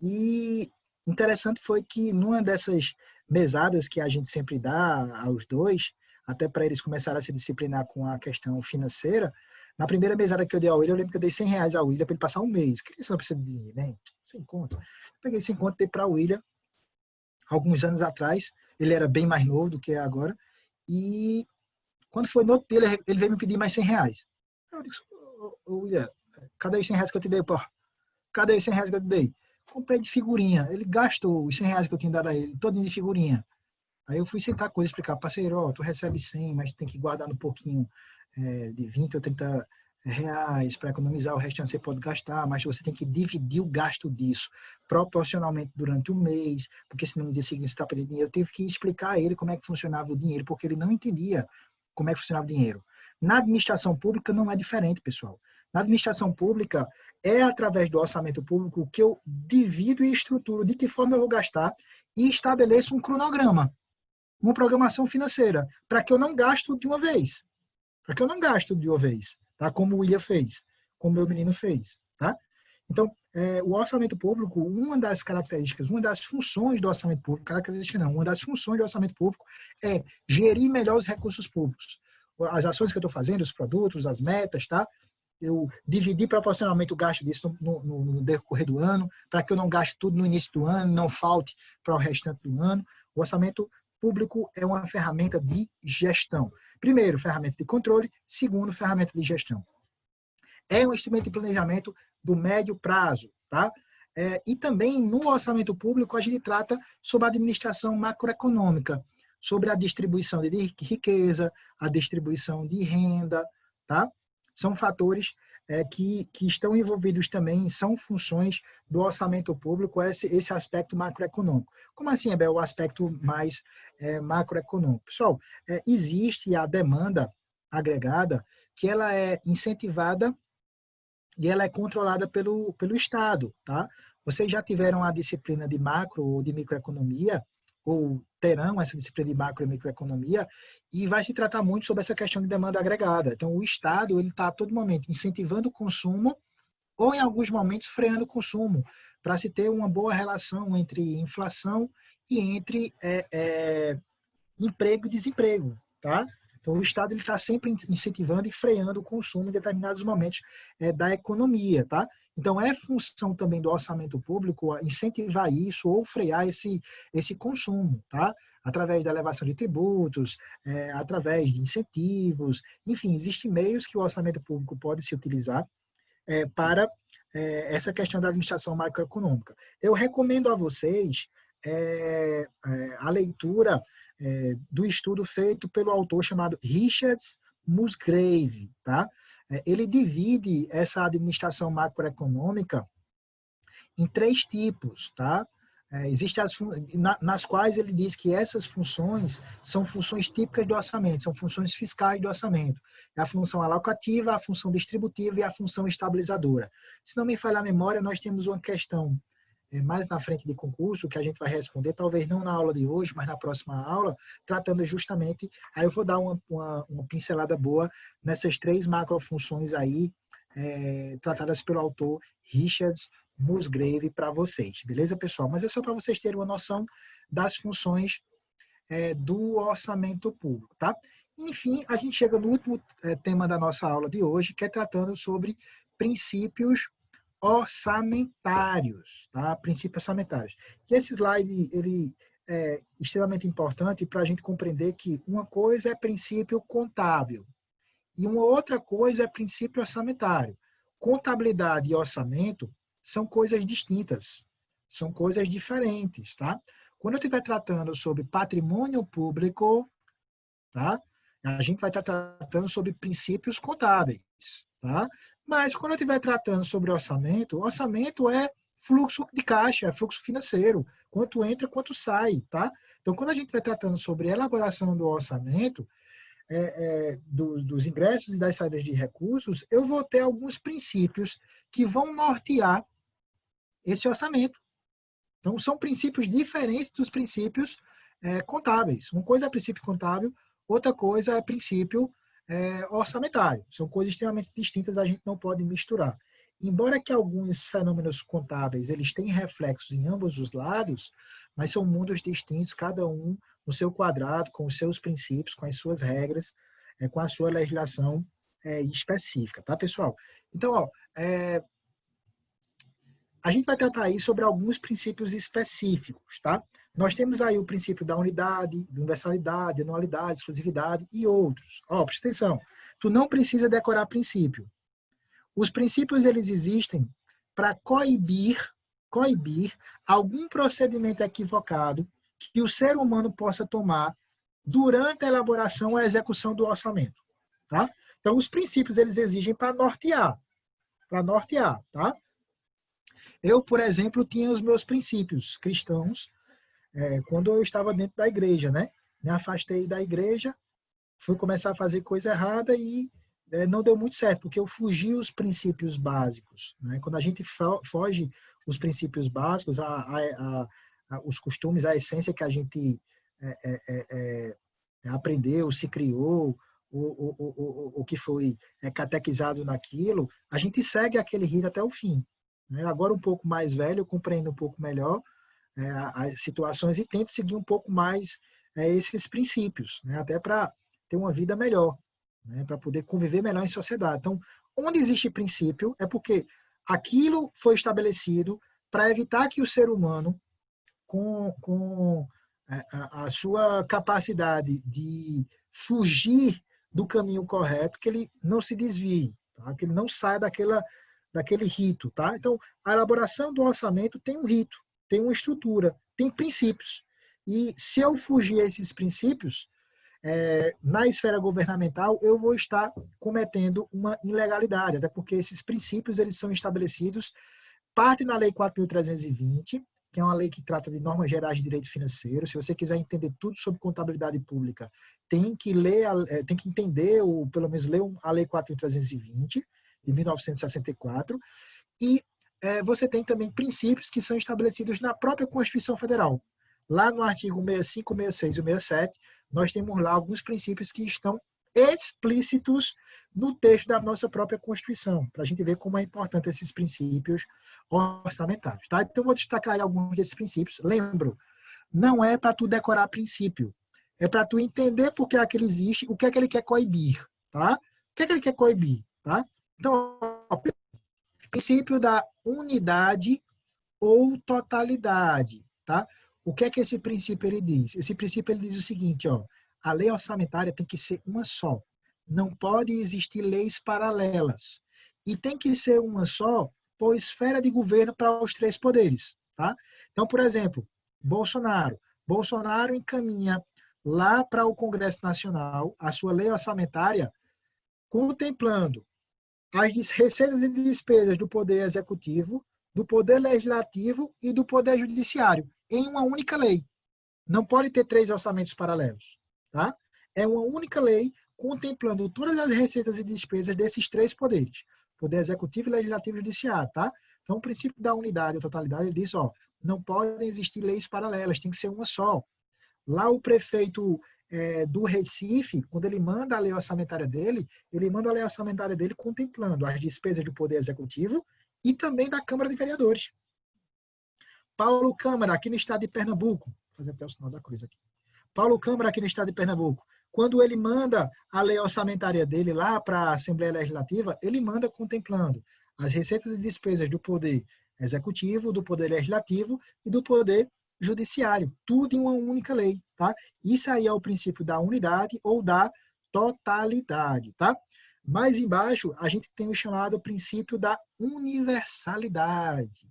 E interessante foi que numa dessas mesadas que a gente sempre dá aos 2, até para eles começarem a se disciplinar com a questão financeira, na primeira mesada que eu dei ao William, eu lembro que eu dei R$ 100 ao William para ele passar um mês. Criança não precisa de dinheiro, né? Sem conta. Peguei 100 conto, dei para o William, alguns anos atrás. Ele era bem mais novo do que é agora. E quando foi no outro dia, ele veio me pedir mais R$ 100. Eu disse, William, cadê os R$ 100 que eu te dei, pô? Cadê os R$ 100 que eu te dei? Comprei de figurinha. Ele gastou os R$ 100 que eu tinha dado a ele, todo de figurinha. Aí eu fui sentar com ele, explicar, parceiro, ó, tu recebe 100, mas tu tem que guardar um pouquinho de 20 ou 30 reais para economizar, o restante você pode gastar, mas você tem que dividir o gasto disso proporcionalmente durante o mês, porque senão no dia seguinte você está perdendo dinheiro. Eu tive que explicar a ele como é que funcionava o dinheiro, porque ele não entendia como é que funcionava o dinheiro. Na administração pública não é diferente, pessoal. Na administração pública, é através do orçamento público que eu divido e estruturo de que forma eu vou gastar e estabeleço um cronograma, uma programação financeira, para que eu não gasto de uma vez. Para que eu não gasto de uma vez, tá? Como o William fez, como o meu menino fez, tá? Então, o orçamento público, uma das características, uma das funções do orçamento público, característica não, uma das funções do orçamento público é gerir melhor os recursos públicos. As ações que eu estou fazendo, os produtos, as metas, tá? Eu dividir proporcionalmente o gasto disso no decorrer do ano, para que eu não gaste tudo no início do ano, não falte para o restante do ano. O orçamento público é uma ferramenta de gestão. Primeiro, ferramenta de controle. Segundo, ferramenta de gestão. É um instrumento de planejamento do médio prazo, tá? E também no orçamento público a gente trata sobre a administração macroeconômica, sobre a distribuição de riqueza, a distribuição de renda, tá? São fatores que estão envolvidos também, são funções do orçamento público, esse aspecto macroeconômico. Como assim, Abel, o aspecto mais macroeconômico? Pessoal, existe a demanda agregada que ela é incentivada e ela é controlada pelo Estado, tá? Vocês já tiveram a disciplina de macro ou de microeconomia, ou terão essa disciplina de macro e microeconomia, e vai se tratar muito sobre essa questão de demanda agregada. Então, o Estado ele está a todo momento incentivando o consumo ou, em alguns momentos, freando o consumo, para se ter uma boa relação entre inflação e entre emprego e desemprego, tá? Então, o Estado está sempre incentivando e freando o consumo em determinados momentos da economia, tá? Então, é função também do orçamento público incentivar isso ou frear esse consumo, tá? Através da elevação de tributos, através de incentivos, enfim, existem meios que o orçamento público pode se utilizar para essa questão da administração macroeconômica. Eu recomendo a vocês a leitura do estudo feito pelo autor chamado Richard Musgrave, tá? Ele divide essa administração macroeconômica em 3 tipos, tá? Existem nas quais ele diz que essas funções são funções típicas do orçamento, são funções fiscais do orçamento. É a função alocativa, a função distributiva e a função estabilizadora. Se não me falhar a memória, nós temos uma questão mais na frente de concurso, que a gente vai responder, talvez não na aula de hoje, mas na próxima aula, tratando justamente, aí eu vou dar uma pincelada boa nessas 3 macrofunções aí, tratadas pelo autor Richard Musgrave para vocês, beleza, pessoal? Mas é só para vocês terem uma noção das funções do orçamento público, tá? Enfim, a gente chega no último tema da nossa aula de hoje, que é tratando sobre princípios orçamentários, tá? Princípios orçamentários. E esse slide, ele é extremamente importante para a gente compreender que uma coisa é princípio contábil e uma outra coisa é princípio orçamentário. Contabilidade e orçamento são coisas distintas, são coisas diferentes, tá? Quando eu estiver tratando sobre patrimônio público, tá? A gente vai estar tratando sobre princípios contábeis, tá? Mas quando eu estiver tratando sobre orçamento é fluxo de caixa, é fluxo financeiro, quanto entra, quanto sai, tá? Então, quando a gente vai tratando sobre elaboração do orçamento, dos ingressos e das saídas de recursos, eu vou ter alguns princípios que vão nortear esse orçamento. Então, são princípios diferentes dos princípios contábeis. Uma coisa é princípio contábil, outra coisa é princípio orçamentário. São coisas extremamente distintas, a gente não pode misturar. Embora que alguns fenômenos contábeis eles têm reflexos em ambos os lados, mas são mundos distintos, cada um no seu quadrado, com os seus princípios, com as suas regras, com a sua legislação específica, tá, pessoal? Então, ó, a gente vai tratar aí sobre alguns princípios específicos, tá? Nós temos aí o princípio da unidade, de universalidade, anualidade, exclusividade e outros. Ó, presta atenção, tu não precisa decorar princípio. Os princípios, eles existem para coibir algum procedimento equivocado que o ser humano possa tomar durante a elaboração ou a execução do orçamento, tá? Então, os princípios, eles exigem para nortear, tá? Eu, por exemplo, tinha os meus princípios cristãos quando eu estava dentro da igreja, né? Me afastei da igreja, fui começar a fazer coisa errada e não deu muito certo, porque eu fugi os princípios básicos, né? Quando a gente foge os princípios básicos, os costumes, a essência que a gente aprendeu, se criou, o que foi catequizado naquilo, a gente segue aquele rito até o fim. Né? Agora, um pouco mais velho, eu compreendo um pouco melhor as situações e tento seguir um pouco mais esses princípios, né? Até para ter uma vida melhor, né? Para poder conviver melhor em sociedade. Então, onde existe princípio é porque aquilo foi estabelecido para evitar que o ser humano, com a sua capacidade de fugir do caminho correto, que ele não se desvie, tá? Que ele não saia daquele rito. Tá? Então, a elaboração do orçamento tem um rito, tem uma estrutura, tem princípios. E se eu fugir a esses princípios, na esfera governamental, eu vou estar cometendo uma ilegalidade, até porque esses princípios eles são estabelecidos, parte na Lei 4.320, que é uma lei que trata de normas gerais de direito financeiro. Se você quiser entender tudo sobre contabilidade pública, tem que ler, tem que entender, ou pelo menos ler a Lei 4.320, de 1964, e você tem também princípios que são estabelecidos na própria Constituição Federal. Lá no artigo 65, 66 e 67, nós temos lá alguns princípios que estão explícitos no texto da nossa própria Constituição, para a gente ver como é importante esses princípios orçamentários. Tá? Então, eu vou destacar aí alguns desses princípios. Lembro, não é para tu decorar princípio, é para tu entender por que aquele existe, o que é que ele quer coibir. Tá? O que é que ele quer coibir? Tá? Então, ó, princípio da unidade ou totalidade. Tá? O que é que esse princípio ele diz? Esse princípio ele diz o seguinte, ó, a lei orçamentária tem que ser uma só. Não pode existir leis paralelas. E tem que ser uma só por esfera de governo para os três poderes. Tá? Então, por exemplo, Bolsonaro encaminha lá para o Congresso Nacional a sua lei orçamentária contemplando as receitas e despesas do Poder Executivo, do Poder Legislativo e do Poder Judiciário em uma única lei. Não pode ter três orçamentos paralelos. Tá? É uma única lei contemplando todas as receitas e despesas desses três poderes, Poder Executivo, Legislativo e Judiciário. Tá? Então, o princípio da unidade e totalidade diz, ó, não podem existir leis paralelas, tem que ser uma só. Lá o prefeito do Recife, quando ele manda a lei orçamentária dele, ele manda a lei orçamentária dele contemplando as despesas do Poder Executivo e também da Câmara de Vereadores. Paulo Câmara, aqui no estado de Pernambuco, vou fazer até o sinal da cruz aqui. Paulo Câmara, aqui no estado de Pernambuco, quando ele manda a lei orçamentária dele lá para a Assembleia Legislativa, ele manda contemplando as receitas e despesas do Poder Executivo, do Poder Legislativo e do Poder Judiciário, tudo em uma única lei, tá? Isso aí é o princípio da unidade ou da totalidade, tá? Mais embaixo, a gente tem o chamado princípio da universalidade.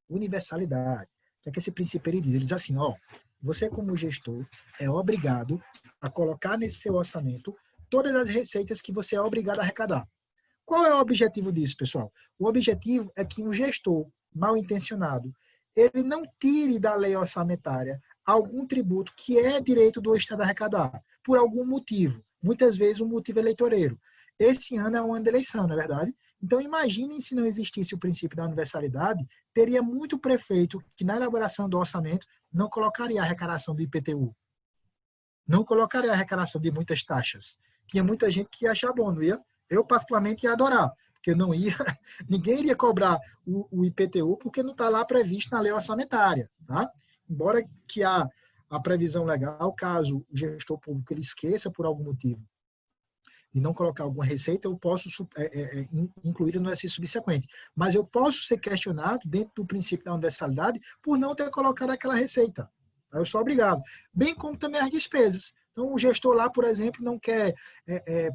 Universalidade. O que esse princípio ele diz? Ele diz assim, ó, você como gestor é obrigado a colocar nesse seu orçamento todas as receitas que você é obrigado a arrecadar. Qual é o objetivo disso, pessoal? O objetivo é que um gestor mal intencionado, ele não tire da lei orçamentária algum tributo que é direito do Estado arrecadar, por algum motivo. Muitas vezes um motivo eleitoreiro. Esse ano é um ano de eleição, não é verdade? Então, imaginem se não existisse o princípio da universalidade, teria muito prefeito que na elaboração do orçamento não colocaria a arrecadação do IPTU. Não colocaria a arrecadação de muitas taxas. Tinha muita gente que ia achar bom, não ia? Eu, particularmente, ia adorar, porque não ia, ninguém iria cobrar o IPTU porque não está lá previsto na lei orçamentária, tá? Embora que a previsão legal, caso o gestor público ele esqueça por algum motivo e não colocar alguma receita, eu posso incluir no exercício subsequente. Mas eu posso ser questionado, dentro do princípio da universalidade, por não ter colocado aquela receita. Eu sou obrigado. Bem como também as despesas. Então, o gestor lá, por exemplo, não quer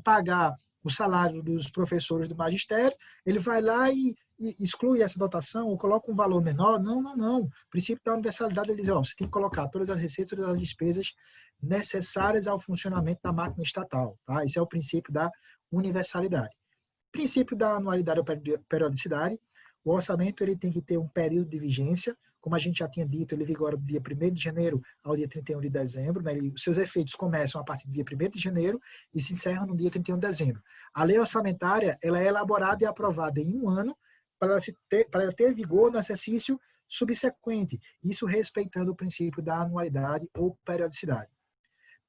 pagar o salário dos professores do magistério, ele vai lá e exclui essa dotação ou coloca um valor menor. Não, não, não. O princípio da universalidade, ele diz, ó, você tem que colocar todas as receitas, todas as despesas necessárias ao funcionamento da máquina estatal. Tá? Esse é o princípio da universalidade. Princípio da anualidade ou periodicidade. O orçamento ele tem que ter um período de vigência. Como a gente já tinha dito, ele vigora do dia 1º de janeiro ao dia 31 de dezembro. Né? Os seus efeitos começam a partir do dia 1º de janeiro e se encerram no dia 31 de dezembro. A lei orçamentária ela é elaborada e aprovada em um ano para ela ter vigor no exercício subsequente. Isso respeitando o princípio da anualidade ou periodicidade.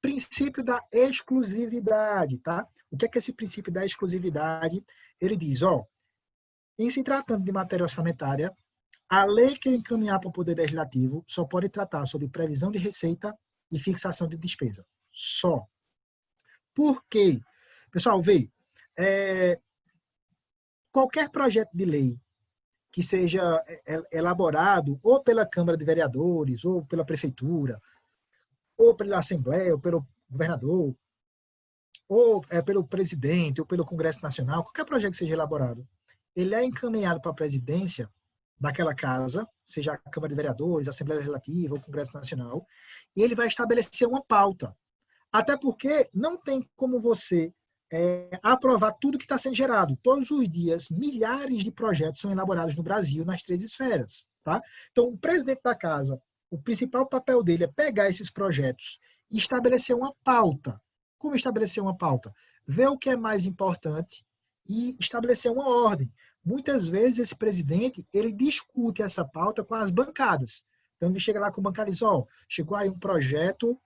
Princípio da exclusividade, tá? O que é esse princípio da exclusividade? Ele diz, ó, em se tratando de matéria orçamentária, a lei que eu encaminhar para o Poder Legislativo só pode tratar sobre previsão de receita e fixação de despesa. Só. Por quê? Pessoal, vê, qualquer projeto de lei que seja elaborado ou pela Câmara de Vereadores, ou pela Prefeitura, ou pela Assembleia, ou pelo governador, ou pelo presidente, ou pelo Congresso Nacional, qualquer projeto que seja elaborado, ele é encaminhado para a presidência daquela casa, seja a Câmara de Vereadores, a Assembleia Legislativa, ou o Congresso Nacional, e ele vai estabelecer uma pauta. Até porque não tem como você aprovar tudo que está sendo gerado. Todos os dias, milhares de projetos são elaborados no Brasil, nas 3 esferas. Tá? Então, o presidente da casa, o principal papel dele é pegar esses projetos e estabelecer uma pauta. Como estabelecer uma pauta? Ver o que é mais importante e estabelecer uma ordem. Muitas vezes, esse presidente, ele discute essa pauta com as bancadas. Então, ele chega lá com o bancário e diz, ó, chegou aí um projeto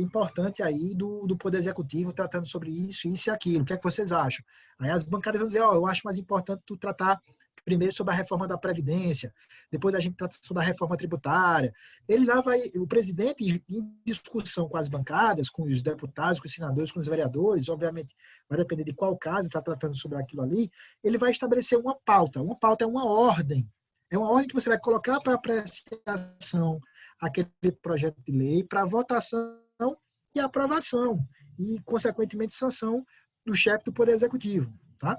importante aí do Poder Executivo tratando sobre isso e aquilo. O que é que vocês acham? Aí as bancadas vão dizer, ó, eu acho mais importante tu tratar primeiro sobre a reforma da Previdência, depois a gente trata sobre a reforma tributária. Ele lá vai, o presidente, em discussão com as bancadas, com os deputados, com os senadores, com os vereadores, obviamente vai depender de qual caso está tratando sobre aquilo ali, ele vai estabelecer uma pauta. Uma pauta é uma ordem. É uma ordem que você vai colocar para apreciação aquele projeto de lei, para votação e aprovação, e, consequentemente, sanção do chefe do Poder Executivo. Tá?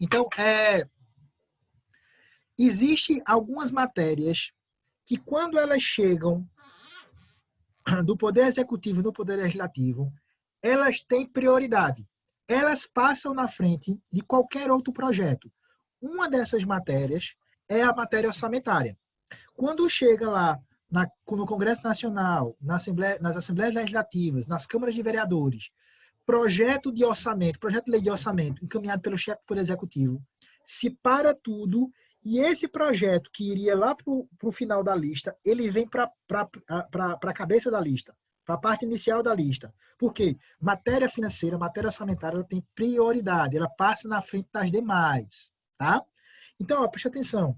Então, existem algumas matérias que, quando elas chegam do Poder Executivo no Poder Legislativo, elas têm prioridade. Elas passam na frente de qualquer outro projeto. Uma dessas matérias é a matéria orçamentária. Quando chega lá no Congresso Nacional, nas Assembleias Legislativas, nas Câmaras de Vereadores, projeto de orçamento, projeto de lei de orçamento, encaminhado pelo chefe do Poder Executivo, se para tudo e esse projeto que iria lá para o final da lista, ele vem para a cabeça da lista, para a parte inicial da lista. Por quê? Matéria financeira, matéria orçamentária, ela tem prioridade, ela passa na frente das demais. Tá? Então, ó, preste atenção.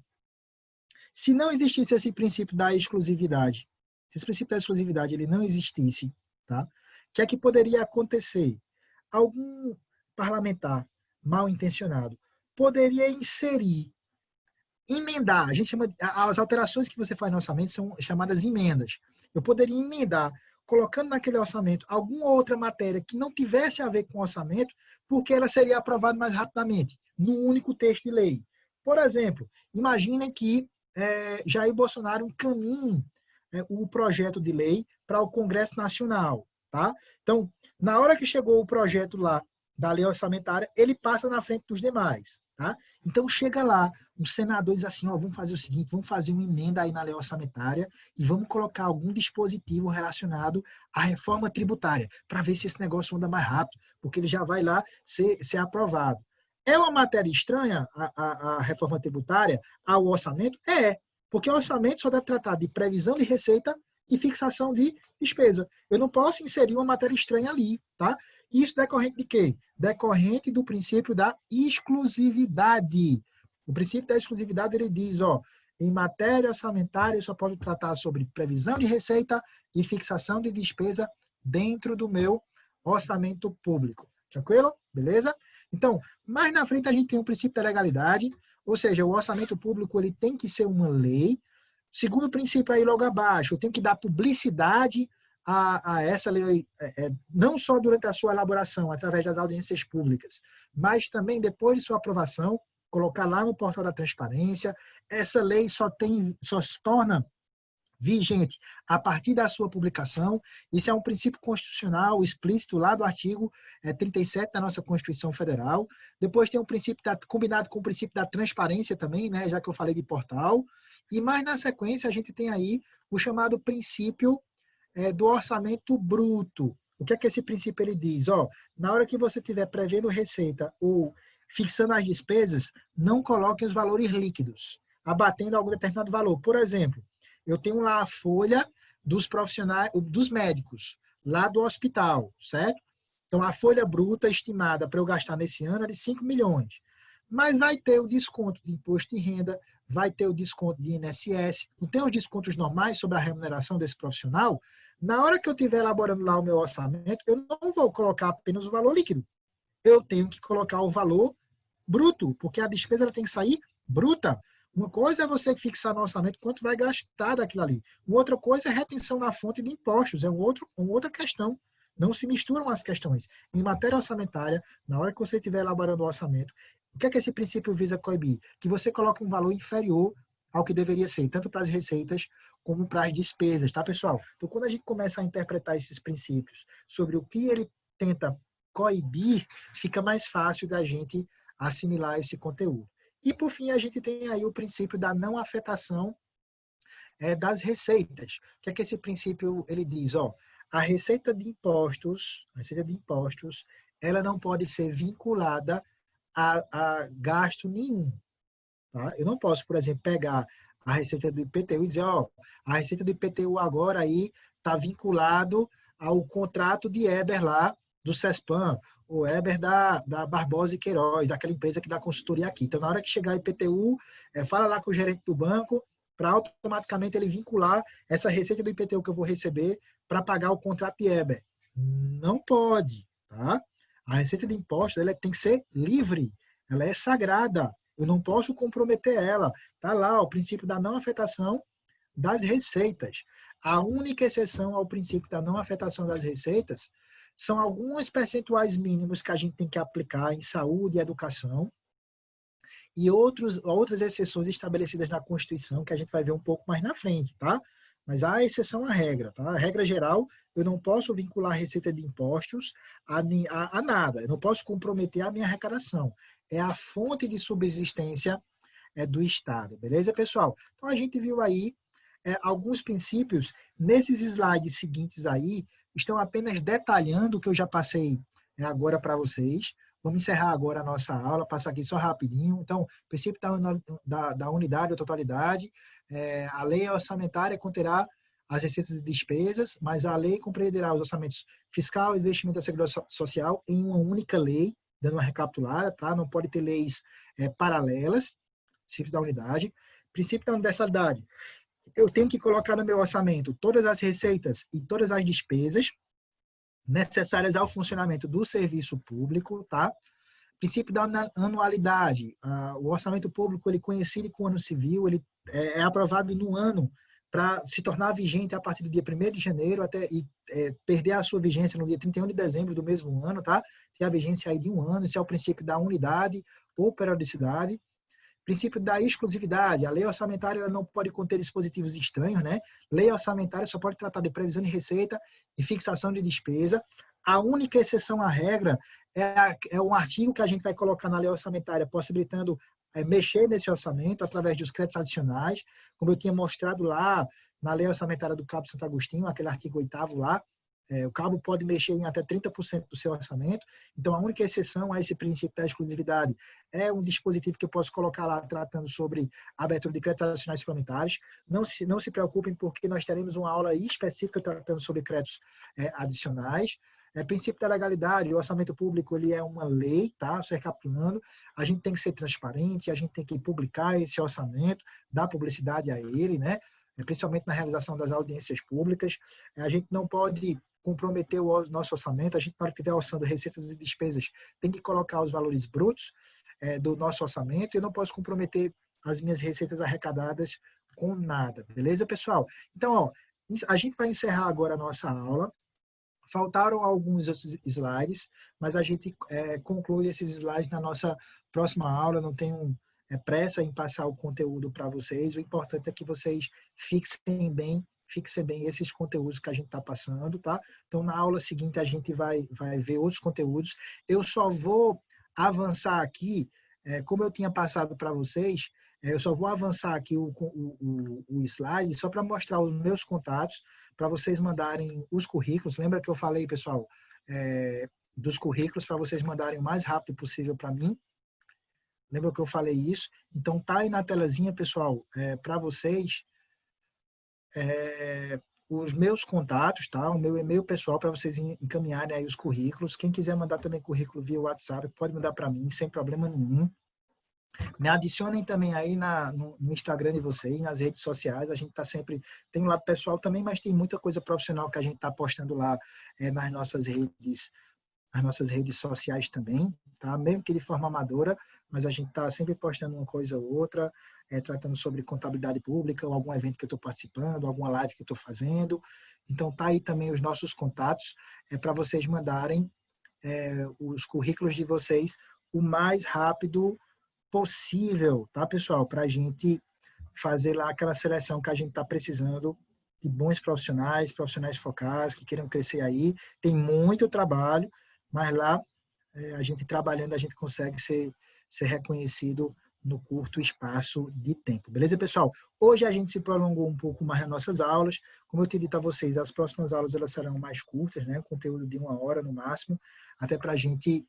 Se não existisse esse princípio da exclusividade, se esse princípio da exclusividade ele não existisse, tá? O que é que poderia acontecer? Algum parlamentar mal intencionado poderia inserir, emendar, a gente chama, as alterações que você faz no orçamento são chamadas emendas. Eu poderia emendar, colocando naquele orçamento alguma outra matéria que não tivesse a ver com o orçamento, porque ela seria aprovada mais rapidamente, num único texto de lei. Por exemplo, imaginem que Jair Bolsonaro encaminhe o projeto de lei para o Congresso Nacional. Tá? Então, na hora que chegou o projeto lá da lei orçamentária, ele passa na frente dos demais. Tá? Então, chega lá, um senador diz assim, ó, vamos fazer o seguinte, vamos fazer uma emenda aí na lei orçamentária e vamos colocar algum dispositivo relacionado à reforma tributária, para ver se esse negócio anda mais rápido, porque ele já vai lá ser aprovado. É uma matéria estranha, a reforma tributária, ao orçamento? É. Porque o orçamento só deve tratar de previsão de receita e fixação de despesa. Eu não posso inserir uma matéria estranha ali, tá? Isso decorrente de quê? Decorrente do princípio da exclusividade. O princípio da exclusividade, ele diz, ó, em matéria orçamentária, eu só posso tratar sobre previsão de receita e fixação de despesa dentro do meu orçamento público. Tranquilo? Beleza? Então, mais na frente a gente tem o princípio da legalidade, ou seja, o orçamento público ele tem que ser uma lei. Segundo princípio aí logo abaixo, eu tenho que dar publicidade a essa lei, não só durante a sua elaboração, através das audiências públicas, mas também depois de sua aprovação, colocar lá no portal da transparência. Essa lei só se torna vigente a partir da sua publicação. Isso é um princípio constitucional explícito lá do artigo 37 da nossa Constituição Federal. Depois tem um princípio combinado com o princípio da transparência também, né, já que eu falei de portal. E mais na sequência a gente tem aí o chamado princípio do orçamento bruto. O que é que esse princípio ele diz? Ó, na hora que você estiver prevendo receita ou fixando as despesas, não coloque os valores líquidos, abatendo algum determinado valor. Por exemplo, eu tenho lá a folha dos profissionais, dos médicos, lá do hospital, certo? Então, a folha bruta estimada para eu gastar nesse ano é de 5 milhões. Mas vai ter o desconto de imposto de renda, vai ter o desconto de INSS, não tem os descontos normais sobre a remuneração desse profissional. Na hora que eu estiver elaborando lá o meu orçamento, eu não vou colocar apenas o valor líquido. Eu tenho que colocar o valor bruto, porque a despesa ela tem que sair bruta. Uma coisa é você fixar no orçamento quanto vai gastar daquilo ali. Uma outra coisa é retenção na fonte de impostos. É uma outra questão. Não se misturam as questões. Em matéria orçamentária, na hora que você estiver elaborando o orçamento, o que é que esse princípio visa coibir? Que você coloque um valor inferior ao que deveria ser, tanto para as receitas como para as despesas, tá, pessoal? Então, quando a gente começa a interpretar esses princípios sobre o que ele tenta coibir, fica mais fácil da gente assimilar esse conteúdo. E, por fim, a gente tem aí o princípio da não afetação das receitas. O que é que esse princípio ele diz? Ó, a receita de impostos, ela não pode ser vinculada a gasto nenhum. Tá? Eu não posso, por exemplo, pegar a receita do IPTU e dizer, ó, a receita do IPTU agora aí está vinculado ao contrato de Eber lá do CESPAM, o Eber da Barbosa e Queiroz, daquela empresa que dá consultoria aqui. Então, na hora que chegar o IPTU, fala lá com o gerente do banco para automaticamente ele vincular essa receita do IPTU que eu vou receber para pagar o contrato de Eber. Não pode, tá? A receita de impostos ela tem que ser livre, ela é sagrada. Eu não posso comprometer ela. Está lá o princípio da não afetação das receitas. A única exceção ao princípio da não afetação das receitas são alguns percentuais mínimos que a gente tem que aplicar em saúde e educação e outras exceções estabelecidas na Constituição que a gente vai ver um pouco mais na frente, tá? Mas há exceção à regra, tá? A regra geral, eu não posso vincular a receita de impostos a nada. Eu não posso comprometer a minha arrecadação. É a fonte de subsistência do Estado, beleza, pessoal? Então, a gente viu aí alguns princípios. Nesses slides seguintes aí, estão apenas detalhando o que eu já passei agora para vocês. Vamos encerrar agora a nossa aula, passar aqui só rapidinho. Então, princípio da unidade ou totalidade. A lei orçamentária conterá as receitas e despesas, mas a lei compreenderá os orçamentos fiscal, investimento da segurança social em uma única lei, dando uma recapitulada, tá? Não pode ter leis paralelas. Princípio da unidade. Princípio da universalidade. Eu tenho que colocar no meu orçamento todas as receitas e todas as despesas necessárias ao funcionamento do serviço público, tá? Princípio da anualidade. O orçamento público, ele coincide com o ano civil, ele é aprovado no ano para se tornar vigente a partir do dia 1º de janeiro e perder a sua vigência no dia 31 de dezembro do mesmo ano, tá? Tem a vigência aí de um ano. Esse é o princípio da unidade ou periodicidade. Princípio da exclusividade. A lei orçamentária ela não pode conter dispositivos estranhos, né? Lei orçamentária só pode tratar de previsão de receita e fixação de despesa. A única exceção à regra é um artigo que a gente vai colocar na lei orçamentária, possibilitando mexer nesse orçamento através dos créditos adicionais, como eu tinha mostrado lá na lei orçamentária do Cabo Santo Agostinho, aquele artigo 8º lá, O cabo pode mexer em até 30% do seu orçamento. Então, a única exceção a esse princípio da exclusividade é um dispositivo que eu posso colocar lá tratando sobre abertura de créditos adicionais suplementares. Não se preocupem, porque nós teremos uma aula específica tratando sobre créditos adicionais. Princípio da legalidade, o orçamento público ele é uma lei, tá? Só recapitulando, a gente tem que ser transparente, a gente tem que publicar esse orçamento, dar publicidade a ele, né? Principalmente na realização das audiências públicas. A gente não pode comprometer o nosso orçamento, a gente, na hora que estiver orçando receitas e despesas, tem que colocar os valores brutos do nosso orçamento, e eu não posso comprometer as minhas receitas arrecadadas com nada, beleza, pessoal? Então, ó, a gente vai encerrar agora a nossa aula. Faltaram alguns outros slides, mas a gente conclui esses slides na nossa próxima aula. Não tenho pressa em passar o conteúdo para vocês. O importante é que vocês fixem bem esses conteúdos que a gente está passando, tá? Então, na aula seguinte, a gente vai ver outros conteúdos. Eu só vou avançar aqui, como eu tinha passado para vocês, eu só vou avançar aqui o slide só para mostrar os meus contatos, para vocês mandarem os currículos. Lembra que eu falei, pessoal, dos currículos para vocês mandarem o mais rápido possível para mim? Lembra que eu falei isso? Então, tá aí na telazinha, pessoal, para vocês, os meus contatos, tá? O meu e-mail pessoal para vocês encaminharem aí os currículos. Quem quiser mandar também currículo via WhatsApp, pode mandar para mim, sem problema nenhum. Me adicionem também aí no Instagram de vocês, nas redes sociais. A gente está sempre... Tem um lado pessoal também, mas tem muita coisa profissional que a gente está postando lá nas nossas redes sociais também, tá? Mesmo que de forma amadora, mas a gente está sempre postando uma coisa ou outra, tratando sobre contabilidade pública, ou algum evento que eu estou participando, alguma live que eu estou fazendo. Então, tá aí também os nossos contatos, para vocês mandarem os currículos de vocês o mais rápido possível, tá, pessoal? Para a gente fazer lá aquela seleção que a gente está precisando de bons profissionais focados, que queiram crescer aí. Tem muito trabalho, mas lá, a gente trabalhando, a gente consegue ser reconhecido no curto espaço de tempo. Beleza, pessoal? Hoje a gente se prolongou um pouco mais nas nossas aulas. Como eu tinha dito a vocês, as próximas aulas elas serão mais curtas, né? Conteúdo de 1 hora no máximo, até para a gente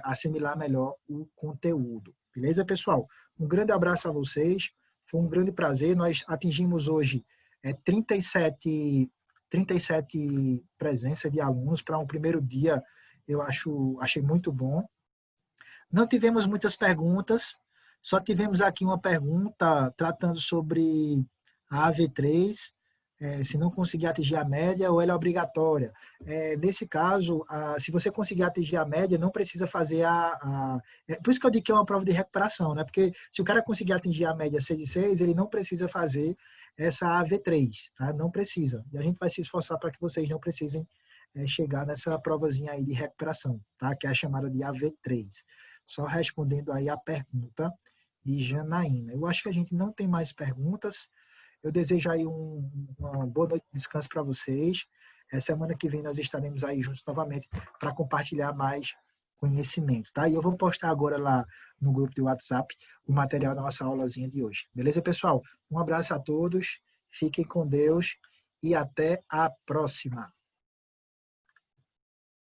assimilar melhor o conteúdo. Beleza, pessoal? Um grande abraço a vocês. Foi um grande prazer. Nós atingimos hoje 37 presenças de alunos para um primeiro dia. Eu achei muito bom. Não tivemos muitas perguntas, só tivemos aqui uma pergunta tratando sobre a AV3, se não conseguir atingir a média ou ela é obrigatória. Nesse caso, se você conseguir atingir a média, não precisa fazer por isso que eu digo que é uma prova de recuperação, né? Porque se o cara conseguir atingir a média 6 de 6, ele não precisa fazer essa AV3, tá? Não precisa. E a gente vai se esforçar para que vocês não precisem chegar nessa provazinha aí de recuperação, tá? Que é a chamada de AV3. Só respondendo aí a pergunta de Janaína. Eu acho que a gente não tem mais perguntas. Eu desejo aí uma boa noite de descanso para vocês. Semana que vem nós estaremos aí juntos novamente para compartilhar mais conhecimento, tá? E eu vou postar agora lá no grupo de WhatsApp o material da nossa aulazinha de hoje. Beleza, pessoal? Um abraço a todos, fiquem com Deus e até a próxima.